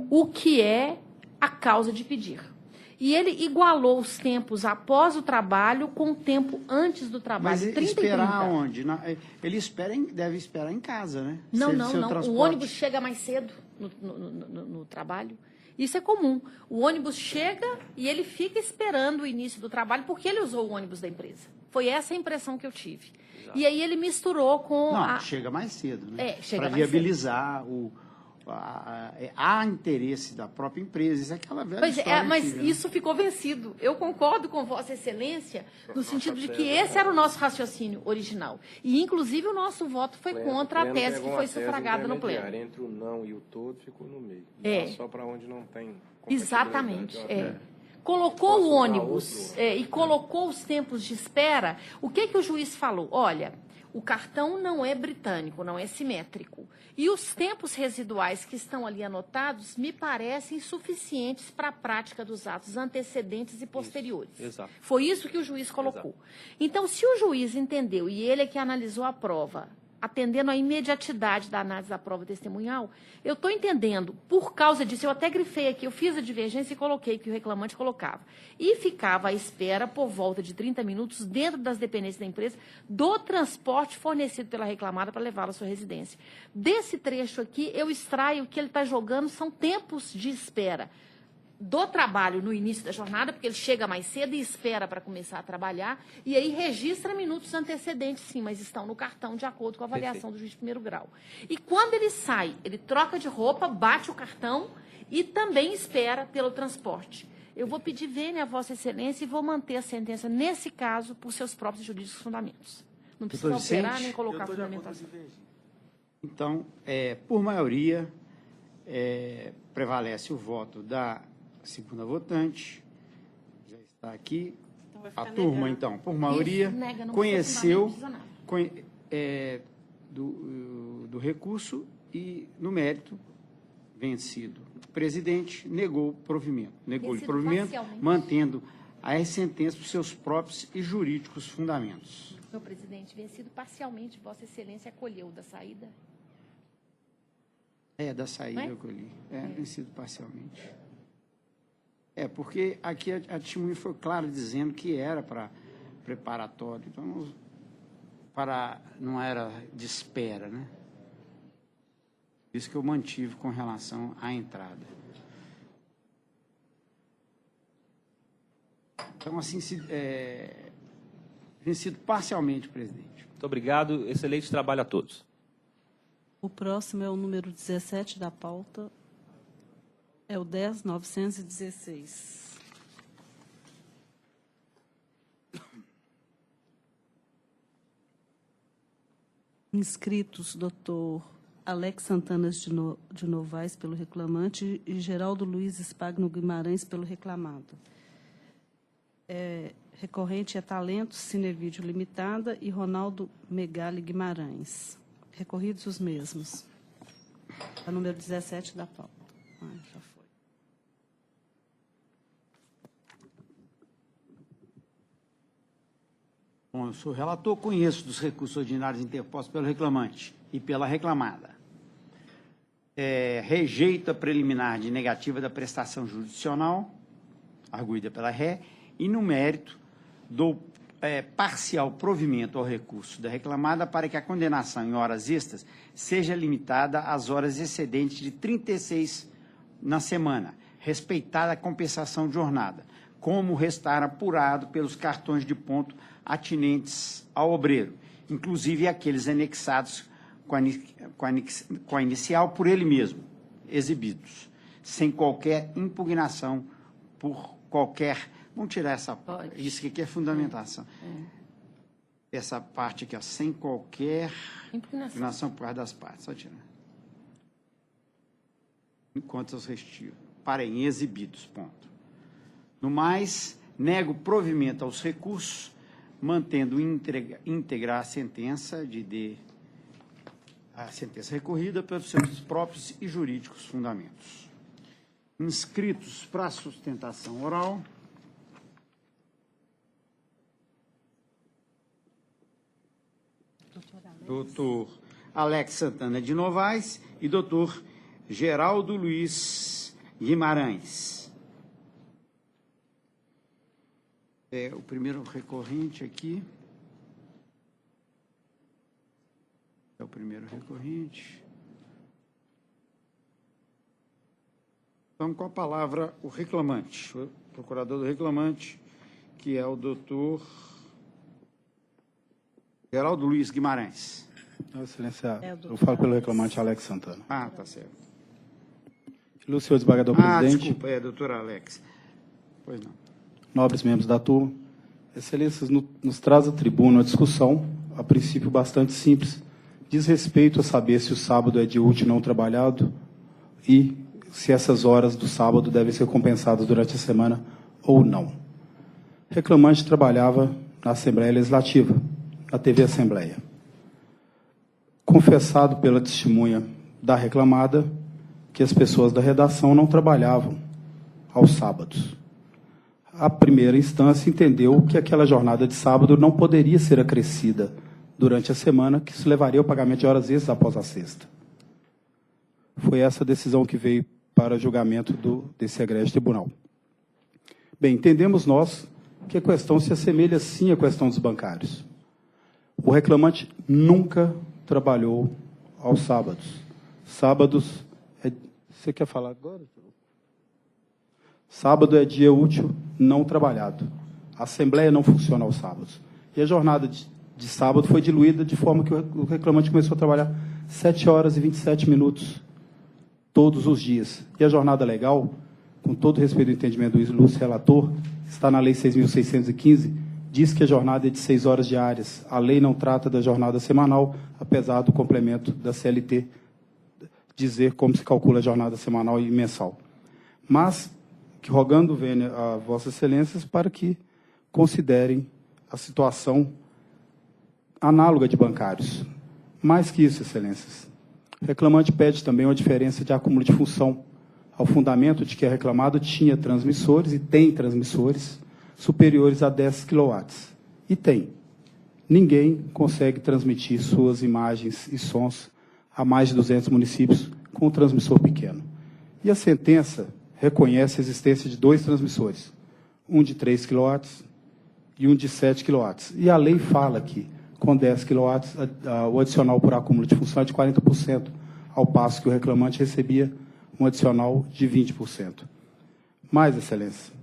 o que é a causa de pedir. E ele igualou os tempos após o trabalho com o tempo antes do trabalho. mas 30 e esperar 30. onde? Ele deve esperar em casa, né? Não, Se não, seu não. O transporte- ônibus chega mais cedo no trabalho. Isso é comum. O ônibus chega e ele fica esperando o início do trabalho porque ele usou o ônibus da empresa. Foi essa a impressão que eu tive. Exato. E aí ele misturou com Não, chega mais cedo, né? chega Para mais viabilizar há interesse da própria empresa. Isso é aquela velha Pois é, história mas antiga, né? isso ficou vencido. Eu concordo com Vossa Excelência no sentido de que esse era o nosso raciocínio original. E, inclusive, o nosso voto foi contra a tese que foi sufragada no pleno. Entre o não e o todo, ficou no meio. É. Só para onde não tem... Exatamente. compatibilidade. Colocou Posso o dar ônibus outro? e colocou os tempos de espera. O que o juiz falou? Olha, o cartão não é britânico, não é simétrico. E os tempos residuais que estão ali anotados me parecem suficientes para a prática dos atos antecedentes e posteriores. Exato. Foi isso que o juiz colocou. Então, se o juiz entendeu, e ele é que analisou a prova, atendendo à imediatidade da análise da prova testemunhal, eu estou entendendo, por causa disso, eu até grifei aqui, eu fiz a divergência e coloquei que o reclamante colocava. E ficava à espera, por volta de 30 minutos, dentro das dependências da empresa, do transporte fornecido pela reclamada para levá-la à sua residência. Desse trecho aqui, eu extraio que ele está jogando, são tempos de espera do trabalho no início da jornada, porque ele chega mais cedo e espera para começar a trabalhar, e aí registra minutos antecedentes, sim, mas estão no cartão de acordo com a avaliação do juiz de primeiro grau. E quando ele sai, ele troca de roupa, bate o cartão e também espera pelo transporte. Eu vou pedir vênia a Vossa Excelência e vou manter a sentença, nesse caso, por seus próprios jurídicos fundamentos. Não precisa Doutor alterar Vicente? nem colocar fundamentação. Então, por maioria, prevalece o voto da segunda votante. Já está aqui. Então vai A ficar turma, negando. então, por maioria, Isso, nega, não conheceu precisa fundamento, do recurso e, no mérito, vencido. O presidente negou o provimento. Negou-lhe o Vencido provimento, parcialmente. mantendo a sentença por seus próprios e jurídicos fundamentos. Meu presidente, vencido parcialmente, Vossa Excelência acolheu da saída. Da saída Não é? eu colhi. Vencido parcialmente. Porque aqui a testemunha foi clara dizendo que era para preparatório, então não era de espera, né? Isso que eu mantive com relação à entrada. Então, assim, vencido parcialmente, presidente. Muito obrigado. Excelente trabalho a todos. O próximo é o número 17 da pauta. É o 10.916. Inscritos, doutor Alex Santana de Novaes, pelo reclamante, e Geraldo Luiz Spagno Guimarães, pelo reclamado. Recorrente é Talentos Cinevídeo Limitada e Ronaldo Megali Guimarães. Recorridos os mesmos. É o número 17 da pauta. Já foi. Bom, eu sou relator, conheço dos recursos ordinários interpostos pelo reclamante e pela reclamada. Rejeita a preliminar de negativa da prestação jurisdicional, arguída pela ré, e, no mérito, dou parcial provimento ao recurso da reclamada para que a condenação em horas extras seja limitada às horas excedentes de 36 na semana, respeitada a compensação de jornada, como restar apurado pelos cartões de ponto atinentes ao obreiro, inclusive aqueles anexados com a inicial por ele mesmo, exibidos, sem qualquer impugnação por qualquer... Vamos tirar essa parte. Isso aqui é fundamentação. Essa parte aqui, ó, sem qualquer impugnação por parte das partes. Só tirar. Enquanto os restivos. Parem, exibidos, ponto. No mais, nego provimento aos recursos, mantendo íntegra a sentença a sentença recorrida pelos seus próprios e jurídicos fundamentos. Inscritos para a sustentação oral. Doutor Alex Santana de Novaes e doutor Geraldo Luiz Guimarães. O primeiro recorrente aqui. É o primeiro recorrente. Então, com a palavra, o reclamante, o procurador do reclamante, que é o doutor Geraldo Luiz Guimarães. Excelência, eu falo pelo reclamante Alex Santana. Tá certo. Senhor desembargador presidente. Desculpa, doutor Alex. Pois não. Nobres membros da turma, excelências, nos traz à tribuna a discussão, a princípio bastante simples, diz respeito a saber se o sábado é dia útil não trabalhado e se essas horas do sábado devem ser compensadas durante a semana ou não. O reclamante trabalhava na Assembleia Legislativa, na TV Assembleia. Confessado pela testemunha da reclamada que as pessoas da redação não trabalhavam aos sábados. A primeira instância entendeu que aquela jornada de sábado não poderia ser acrescida durante a semana, que isso levaria ao pagamento de horas extras após a sexta. Foi essa a decisão que veio para julgamento desse egrégio tribunal. Bem, entendemos nós que a questão se assemelha sim à questão dos bancários. O reclamante nunca trabalhou aos sábados. Sábados... Você quer falar agora? Sábado é dia útil não trabalhado. A Assembleia não funciona aos sábados. E a jornada de sábado foi diluída de forma que o reclamante começou a trabalhar 7 horas e 27 minutos todos os dias. E a jornada legal, com todo respeito ao entendimento do ilustre relator, está na Lei 6.615, diz que a jornada é de 6 horas diárias. A lei não trata da jornada semanal, apesar do complemento da CLT dizer como se calcula a jornada semanal e mensal. Mas, rogando vênia a Vossas Excelências para que considerem a situação análoga de bancários. Mais que isso, Excelências, o reclamante pede também uma diferença de acúmulo de função, ao fundamento de que a reclamada tinha transmissores, e tem transmissores, superiores a 10 kW. E tem. Ninguém consegue transmitir suas imagens e sons a mais de 200 municípios com um transmissor pequeno. E a sentença reconhece a existência de 2 transmissores, um de 3 kW e um de 7 kW. E a lei fala que, com 10 kW, o adicional por acúmulo de função é de 40%, ao passo que o reclamante recebia um adicional de 20%. Mais, Excelência,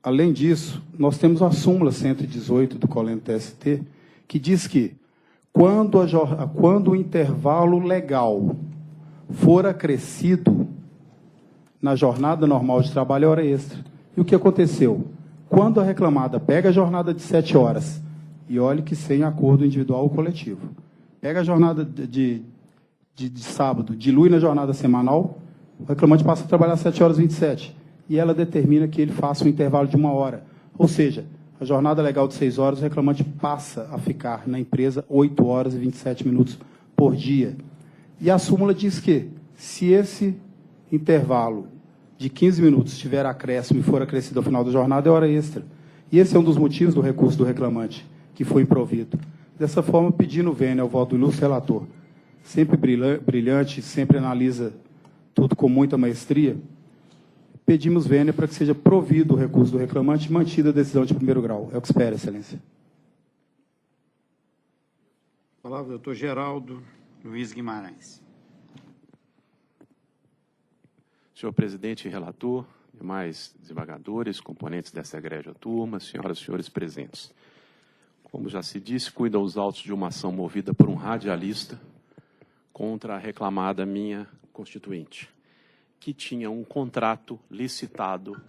além disso, nós temos a súmula 118 do Colégio TST, que diz que, quando o intervalo legal for acrescido na jornada normal de trabalho, é hora extra. E o que aconteceu? Quando a reclamada pega a jornada de 7 horas, e olhe que sem acordo individual ou coletivo, pega a jornada de sábado, dilui na jornada semanal, o reclamante passa a trabalhar 7 horas e 27, e ela determina que ele faça um intervalo de 1 hora. Ou seja, a jornada legal de 6 horas, o reclamante passa a ficar na empresa 8 horas e 27 minutos por dia. E a súmula diz que, se esse intervalo de 15 minutos tiver acréscimo e for acrescido ao final da jornada, é hora extra. E esse é um dos motivos do recurso do reclamante, que foi improvido. Dessa forma, pedindo vênia ao voto do ilustre relator, sempre brilhante, sempre analisa tudo com muita maestria, pedimos vênia para que seja provido o recurso do reclamante e mantida a decisão de primeiro grau. É o que espera, Excelência. Palavra, doutor Geraldo Luiz Guimarães. Senhor presidente e relator, demais desembargadores, componentes dessa egrégia turma, senhoras e senhores presentes. Como já se disse, cuida os autos de uma ação movida por um radialista contra a reclamada minha constituinte, que tinha um contrato licitado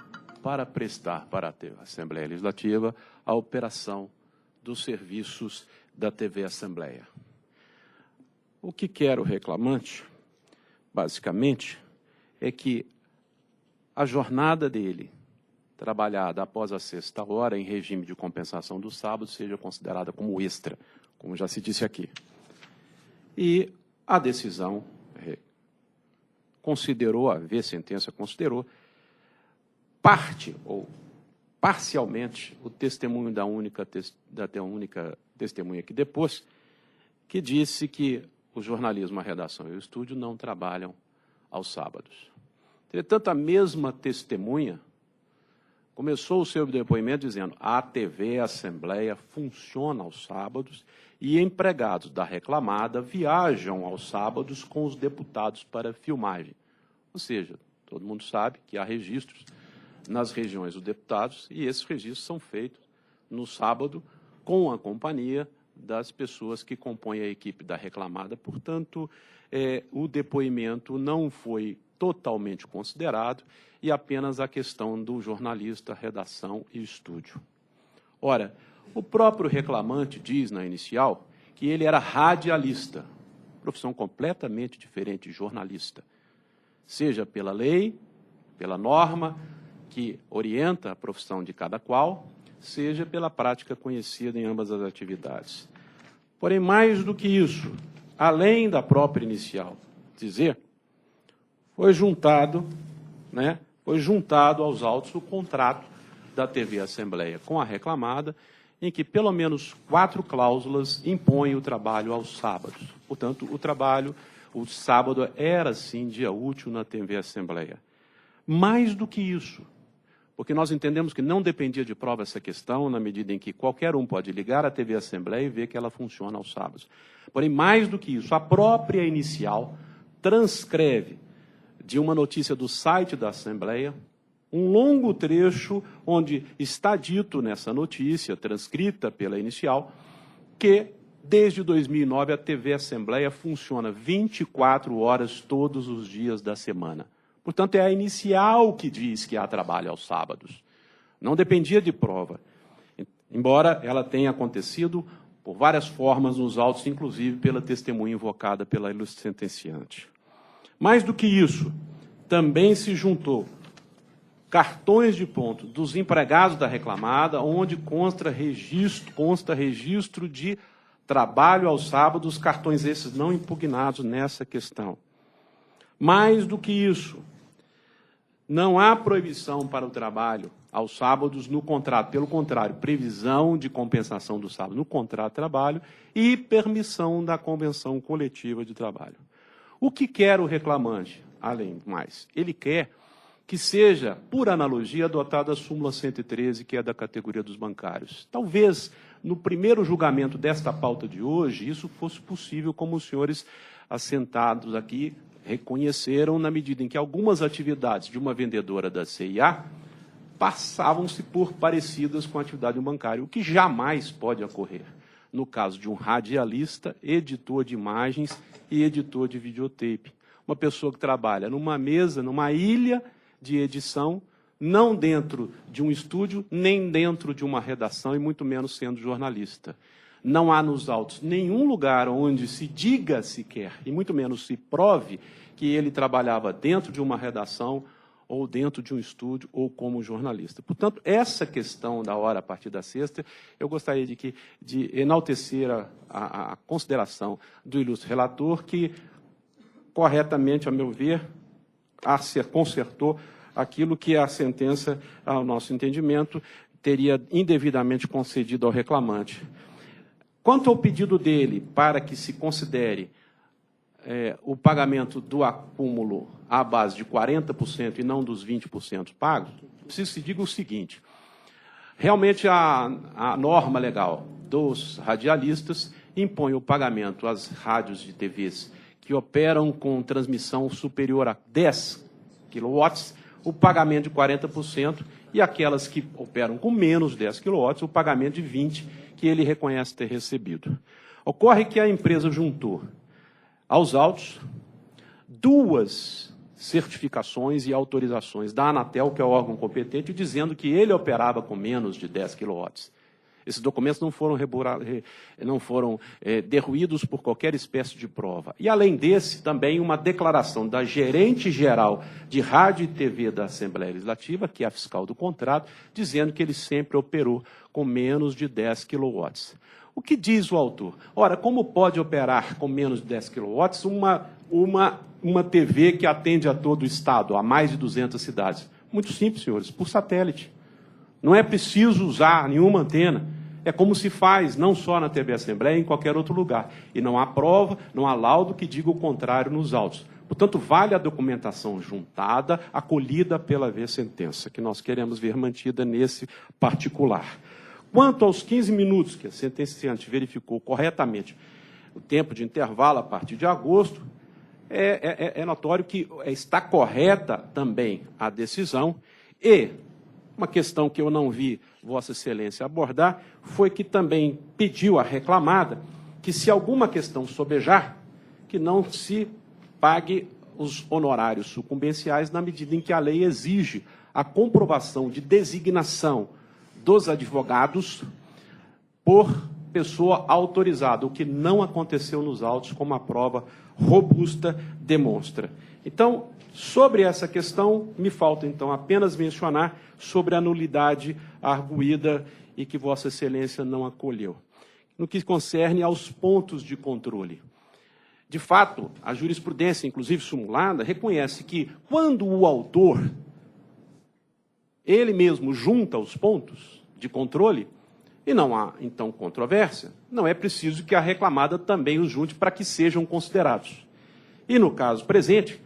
para prestar para a Assembleia Legislativa a operação dos serviços da TV Assembleia. O que quer o reclamante, basicamente, é que a jornada dele, trabalhada após a 6ª hora, em regime de compensação do sábado, seja considerada como extra, como já se disse aqui. E a decisão considerou, a sentença considerou, parte ou parcialmente o testemunho da única testemunha que depôs, que disse que o jornalismo, a redação e o estúdio não trabalham aos sábados. Entretanto, a mesma testemunha começou o seu depoimento dizendo: a TV Assembleia funciona aos sábados e empregados da reclamada viajam aos sábados com os deputados para filmagem. Ou seja, todo mundo sabe que há registros nas regiões dos deputados e esses registros são feitos no sábado com a companhia das pessoas que compõem a equipe da reclamada. Portanto, o depoimento não foi totalmente considerado e apenas a questão do jornalista, redação e estúdio. Ora, o próprio reclamante diz na inicial que ele era radialista, profissão completamente diferente de jornalista, seja pela lei, pela norma que orienta a profissão de cada qual, seja pela prática conhecida em ambas as atividades. Porém, mais do que isso, além da própria inicial dizer, foi juntado aos autos o contrato da TV Assembleia com a reclamada, em que pelo menos 4 cláusulas impõem o trabalho aos sábados. Portanto, o sábado era, sim, dia útil na TV Assembleia. Mais do que isso, porque nós entendemos que não dependia de prova essa questão, na medida em que qualquer um pode ligar à TV Assembleia e ver que ela funciona aos sábados. Porém, mais do que isso, a própria inicial transcreve de uma notícia do site da Assembleia um longo trecho onde está dito nessa notícia, transcrita pela inicial, que desde 2009 a TV Assembleia funciona 24 horas todos os dias da semana. Portanto, é a inicial que diz que há trabalho aos sábados. Não dependia de prova, embora ela tenha acontecido por várias formas nos autos, inclusive pela testemunha invocada pela ilustre sentenciante. Mais do que isso, também se juntou cartões de ponto dos empregados da reclamada, onde consta registro de trabalho aos sábados, cartões esses não impugnados nessa questão. Mais do que isso, não há proibição para o trabalho aos sábados no contrato. Pelo contrário, previsão de compensação do sábado no contrato de trabalho e permissão da convenção coletiva de trabalho. O que quer o reclamante, além do mais? Ele quer que seja, por analogia, adotada a súmula 113, que é da categoria dos bancários. Talvez, no primeiro julgamento desta pauta de hoje, isso fosse possível, como os senhores assentados aqui reconheceram, na medida em que algumas atividades de uma vendedora da CIA passavam-se por parecidas com a atividade de um bancário, o que jamais pode ocorrer no caso de um radialista, editor de imagens e editor de videotape. Uma pessoa que trabalha numa mesa, numa ilha de edição, não dentro de um estúdio, nem dentro de uma redação, e muito menos sendo jornalista. Não há nos autos nenhum lugar onde se diga sequer, e muito menos se prove, que ele trabalhava dentro de uma redação, ou dentro de um estúdio, ou como jornalista. Portanto, essa questão da hora a partir da sexta, eu gostaria de enaltecer a consideração do ilustre relator, que, corretamente, a meu ver, consertou aquilo que a sentença, ao nosso entendimento, teria indevidamente concedido ao reclamante. Quanto ao pedido dele para que se considere o pagamento do acúmulo à base de 40% e não dos 20% pagos, preciso que se diga o seguinte: realmente a norma legal dos radialistas impõe o pagamento às rádios de TVs que operam com transmissão superior a 10 kW, o pagamento de 40%, e aquelas que operam com menos de 10 kW, o pagamento de 20%, que ele reconhece ter recebido. Ocorre que a empresa juntou aos autos 2 certificações e autorizações da Anatel, que é o órgão competente, dizendo que ele operava com menos de 10 kW. Esses documentos não foram derruídos por qualquer espécie de prova. E, além desse, também uma declaração da gerente-geral de Rádio e TV da Assembleia Legislativa, que é a fiscal do contrato, dizendo que ele sempre operou com menos de 10 kW. O que diz o autor? Ora, como pode operar com menos de 10 kW uma TV que atende a todo o Estado, a mais de 200 cidades? Muito simples, senhores, por satélite. Não é preciso usar nenhuma antena. É como se faz, não só na TV Assembleia, em qualquer outro lugar. E não há prova, não há laudo que diga o contrário nos autos. Portanto, vale a documentação juntada, acolhida pela sentença, que nós queremos ver mantida nesse particular. Quanto aos 15 minutos que a sentenciante verificou corretamente o tempo de intervalo a partir de agosto, é notório que está correta também a decisão, e uma questão que eu não vi Vossa Excelência abordar foi que também pediu à reclamada que, se alguma questão sobejar, que não se pague os honorários sucumbenciais na medida em que a lei exige a comprovação de designação dos advogados por pessoa autorizada, o que não aconteceu nos autos, como a prova robusta demonstra. Então, sobre essa questão, me falta, então, apenas mencionar sobre a nulidade arguída e que Vossa Excelência não acolheu. No que concerne aos pontos de controle. De fato, a jurisprudência, inclusive simulada, reconhece que, quando o autor, ele mesmo junta os pontos de controle, e não há, então, controvérsia, não é preciso que a reclamada também os junte para que sejam considerados. E, no caso presente,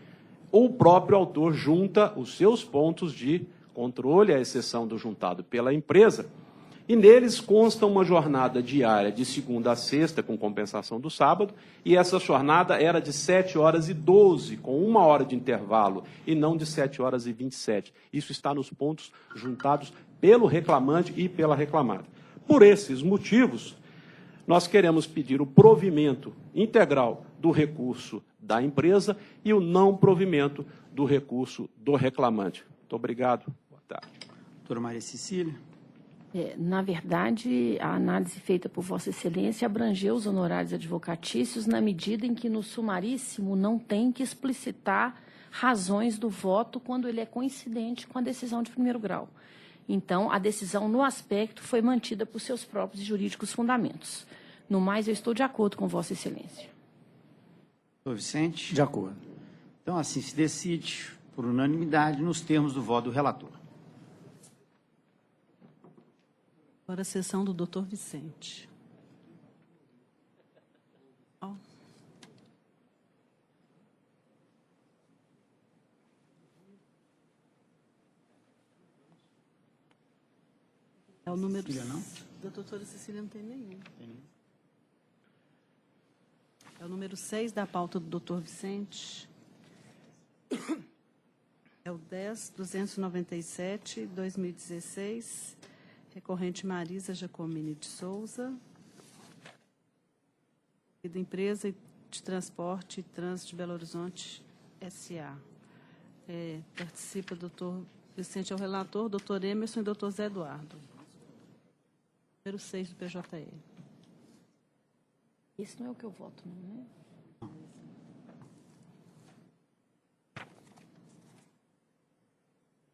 o próprio autor junta os seus pontos de controle, à exceção do juntado pela empresa, e neles consta uma jornada diária de segunda a sexta, com compensação do sábado, e essa jornada era de 7h12, com 1 hora de intervalo, e não de 7h27. Isso está nos pontos juntados pelo reclamante e pela reclamada. Por esses motivos, nós queremos pedir o provimento integral do recurso da empresa e o não provimento do recurso do reclamante. Muito obrigado. Boa tarde. Doutora Maria Cecília. Na verdade, a análise feita por Vossa Excelência abrangeu os honorários advocatícios na medida em que no sumaríssimo não tem que explicitar razões do voto quando ele é coincidente com a decisão de primeiro grau. Então, a decisão no aspecto foi mantida por seus próprios jurídicos fundamentos. No mais, eu estou de acordo com Vossa Excelência. Doutor Vicente. De acordo. Então, assim se decide, por unanimidade, nos termos do voto do relator. Agora a sessão do doutor Vicente. É o número... Cecília, não? Da doutora Cecília não tem nenhum. É o número 6 da pauta do doutor Vicente. É o 10.297, 2016, recorrente Marisa Giacomini de Souza, e da Empresa de Transporte e Trânsito de Belo Horizonte, S.A. Participa o doutor Vicente, é o relator, doutor Emerson e doutor Zé Eduardo. Número 6 do PJE. Esse não é o que eu voto, não é?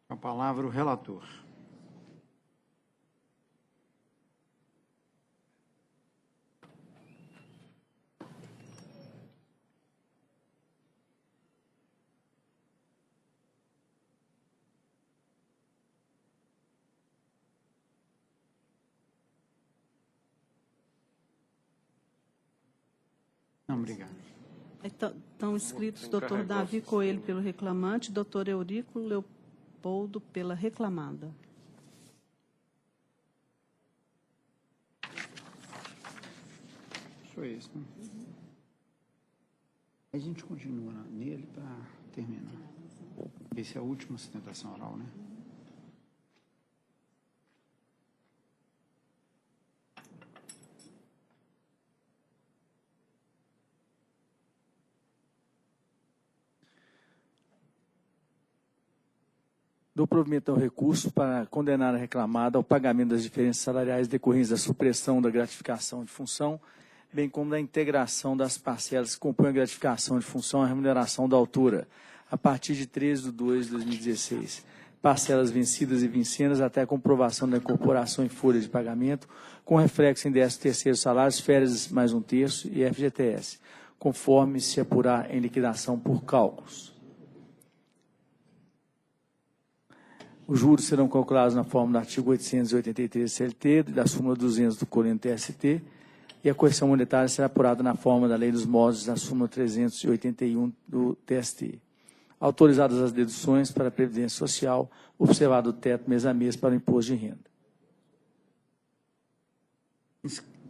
Com a palavra o relator. Não, obrigado. Estão inscritos doutor Davi Coelho pelo reclamante, doutor Eurico Leopoldo pela reclamada. Só isso, né? A gente continua nele para terminar. Esse é a última sustentação oral, né? Dou provimento ao recurso para condenar a reclamada ao pagamento das diferenças salariais decorrentes da supressão da gratificação de função, bem como da integração das parcelas que compõem a gratificação de função à remuneração da altura, a partir de 13/2/2016. Parcelas vencidas e vincenas até a comprovação da incorporação em folha de pagamento, com reflexo em 13º salários, férias mais 1/3 e FGTS, conforme se apurar em liquidação por cálculos. Os juros serão calculados na forma do artigo 883 CLT, da súmula 200 do Corrente TST, e a correção monetária será apurada na forma da Lei dos Modos, da súmula 381 do TST. Autorizadas as deduções para a Previdência Social, observado o teto mês a mês para o imposto de renda.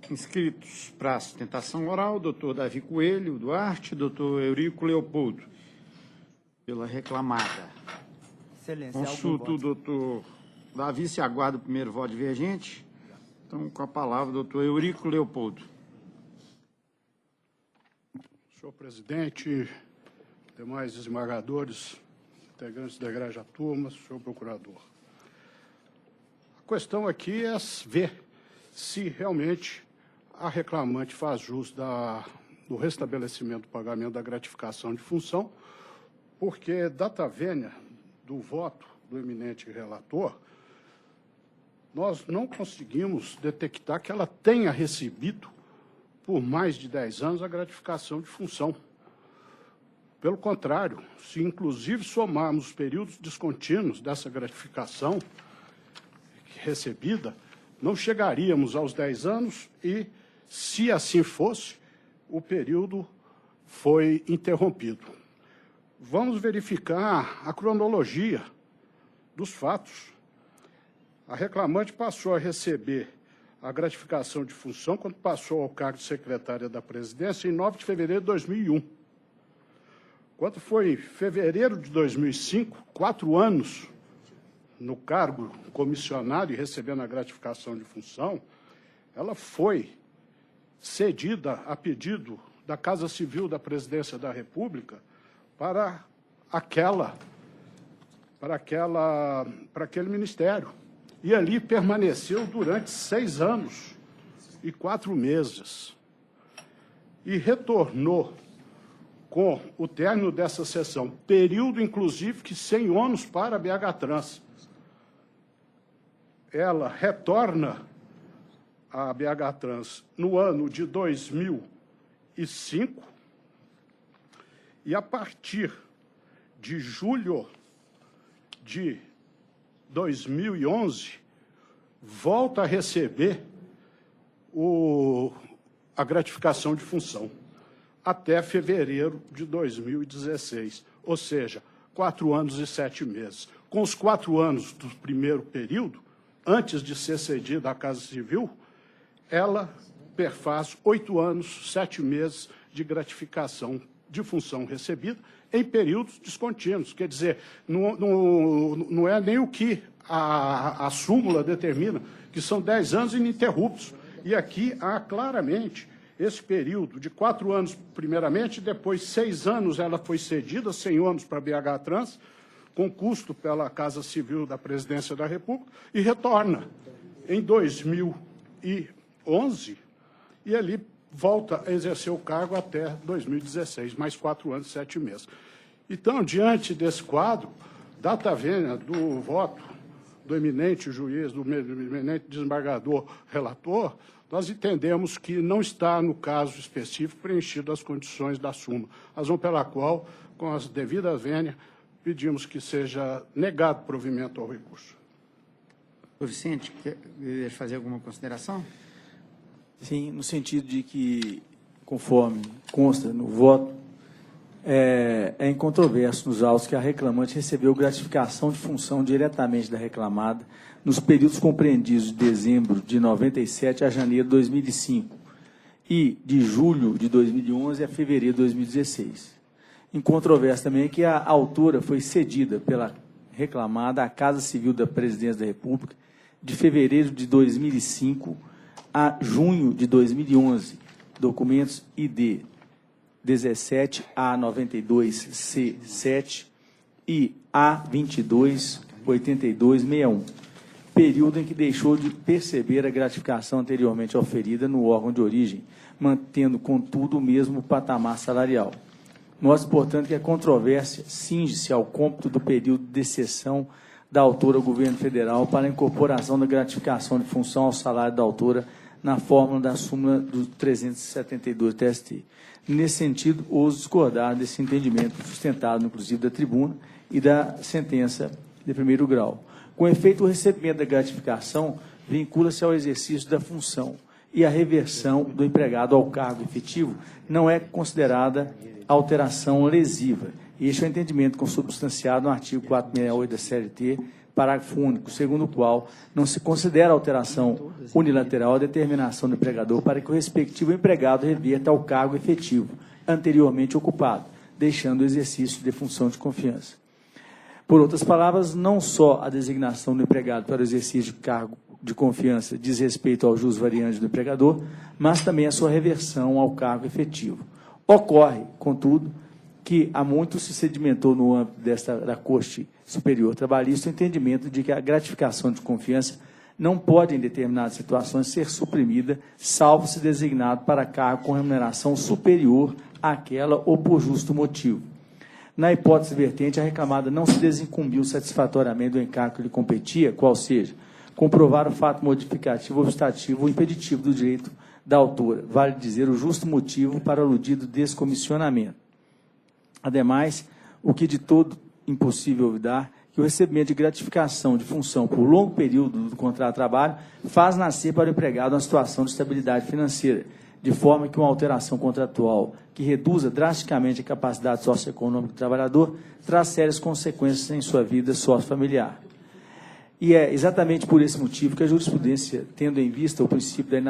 Inscritos para a sustentação oral, doutor Davi Coelho Duarte, doutor Eurico Leopoldo, pela reclamada. Excelência, Consulto o doutor Davi, se aguarda o primeiro voto divergente. Então, com a palavra, doutor Eurico Leopoldo. Senhor presidente, demais esmagadores, integrantes da Igreja Turma, senhor procurador. A questão aqui é ver se realmente a reclamante faz jus do restabelecimento do pagamento da gratificação de função, porque data vênia do voto do eminente relator, nós não conseguimos detectar que ela tenha recebido, por mais de 10 anos, a gratificação de função. Pelo contrário, se inclusive somarmos os períodos descontínuos dessa gratificação recebida, não chegaríamos aos 10 anos e, se assim fosse, o período foi interrompido. Vamos verificar a cronologia dos fatos. A reclamante passou a receber a gratificação de função quando passou ao cargo de secretária da Presidência em 9 de fevereiro de 2001. Quando foi em fevereiro de 2005, 4 anos no cargo comissionado e recebendo a gratificação de função, ela foi cedida a pedido da Casa Civil da Presidência da República para aquele ministério. E ali permaneceu durante 6 anos e 4 meses. E retornou com o término dessa sessão, período, inclusive, que sem ônus para a BH Trans. Ela retorna à BH Trans no ano de 2005 e, a partir de julho de 2011, volta a receber a gratificação de função, até fevereiro de 2016, ou seja, 4 anos e 7 meses. Com os 4 anos do primeiro período, antes de ser cedida à Casa Civil, ela perfaz 8 anos, 7 meses de gratificação de função recebida em períodos descontínuos. Quer dizer, não é nem o que a súmula determina, que são 10 anos ininterruptos. E aqui há claramente esse período de 4 anos, primeiramente, depois 6 anos ela foi cedida, 100 anos para a BH Trans, com custo pela Casa Civil da Presidência da República, e retorna em 2011, e ali volta a exercer o cargo até 2016, mais 4 anos e 7 meses. Então, diante desse quadro, data vênia do voto do eminente juiz, do eminente desembargador relator, nós entendemos que não está, no caso específico, preenchido as condições da súmula, razão pela qual, com as devidas vênias, pedimos que seja negado provimento ao recurso. Doutor Vicente, quer fazer alguma consideração? Sim, no sentido de que, conforme consta no voto, é incontroverso nos autos que a reclamante recebeu gratificação de função diretamente da reclamada nos períodos compreendidos de dezembro de 97 a janeiro de 2005 e de julho de 2011 a fevereiro de 2016. Incontroverso também é que a autora foi cedida pela reclamada à Casa Civil da Presidência da República de fevereiro de 2005 a junho de 2011, documentos ID 17A92C7 e A228261, período em que deixou de perceber a gratificação anteriormente oferida no órgão de origem, mantendo, contudo, o mesmo patamar salarial. Mostra, portanto, que a controvérsia cinge-se ao cômputo do período de cessão da autora ao governo federal para a incorporação da gratificação de função ao salário da autora na fórmula da súmula do 372 TST. Nesse sentido, ouso discordar desse entendimento sustentado, inclusive, da tribuna e da sentença de primeiro grau. Com efeito, o recebimento da gratificação vincula-se ao exercício da função e a reversão do empregado ao cargo efetivo não é considerada alteração lesiva. Este é o entendimento consubstanciado no artigo 468 da CLT, parágrafo único, segundo o qual não se considera alteração unilateral a determinação do empregador para que o respectivo empregado reverta ao cargo efetivo anteriormente ocupado, deixando o exercício de função de confiança. Por outras palavras, não só a designação do empregado para o exercício de cargo de confiança diz respeito ao jus variante do empregador, mas também a sua reversão ao cargo efetivo. Ocorre, contudo, que há muito se sedimentou no âmbito da Corte Superior Trabalhista o entendimento de que a gratificação de confiança não pode, em determinadas situações, ser suprimida, salvo se designado para cargo com remuneração superior àquela ou por justo motivo. Na hipótese vertente, a reclamada não se desincumbiu satisfatoriamente do encargo que lhe competia, qual seja, comprovar o fato modificativo, obstativo ou impeditivo do direito da autora, vale dizer, o justo motivo para o aludido descomissionamento. Ademais, o que de todo impossível olvidar, que o recebimento de gratificação de função por longo período do contrato de trabalho faz nascer para o empregado uma situação de estabilidade financeira, de forma que uma alteração contratual que reduza drasticamente a capacidade socioeconômica do trabalhador traz sérias consequências em sua vida sociofamiliar. E é exatamente por esse motivo que a jurisprudência, tendo em vista o princípio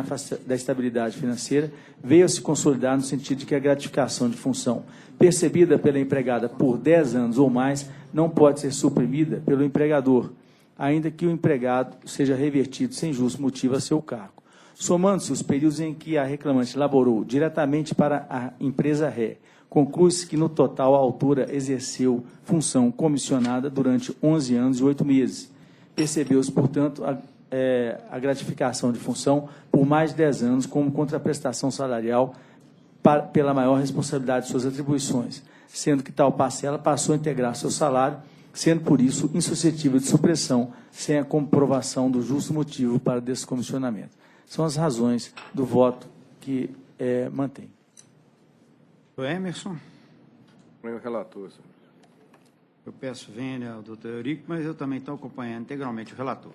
da estabilidade financeira, veio a se consolidar no sentido de que a gratificação de função percebida pela empregada por 10 anos ou mais não pode ser suprimida pelo empregador, ainda que o empregado seja revertido sem justo motivo a seu cargo. Somando-se os períodos em que a reclamante laborou diretamente para a empresa ré, conclui-se que, no total, a autora exerceu função comissionada durante 11 anos e 8 meses. Percebeu-se, portanto, a gratificação de função por mais de 10 anos como contraprestação salarial pela maior responsabilidade de suas atribuições, sendo que tal parcela passou a integrar seu salário, sendo, por isso, insuscetível de supressão sem a comprovação do justo motivo para descomissionamento. São as razões do voto que mantém. O Emerson. O relator, senhor. Eu peço vênia ao doutor Eurico, mas eu também estou acompanhando integralmente o relator.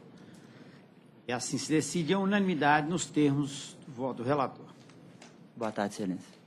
E assim se decide a unanimidade nos termos do voto do relator. Boa tarde, excelência.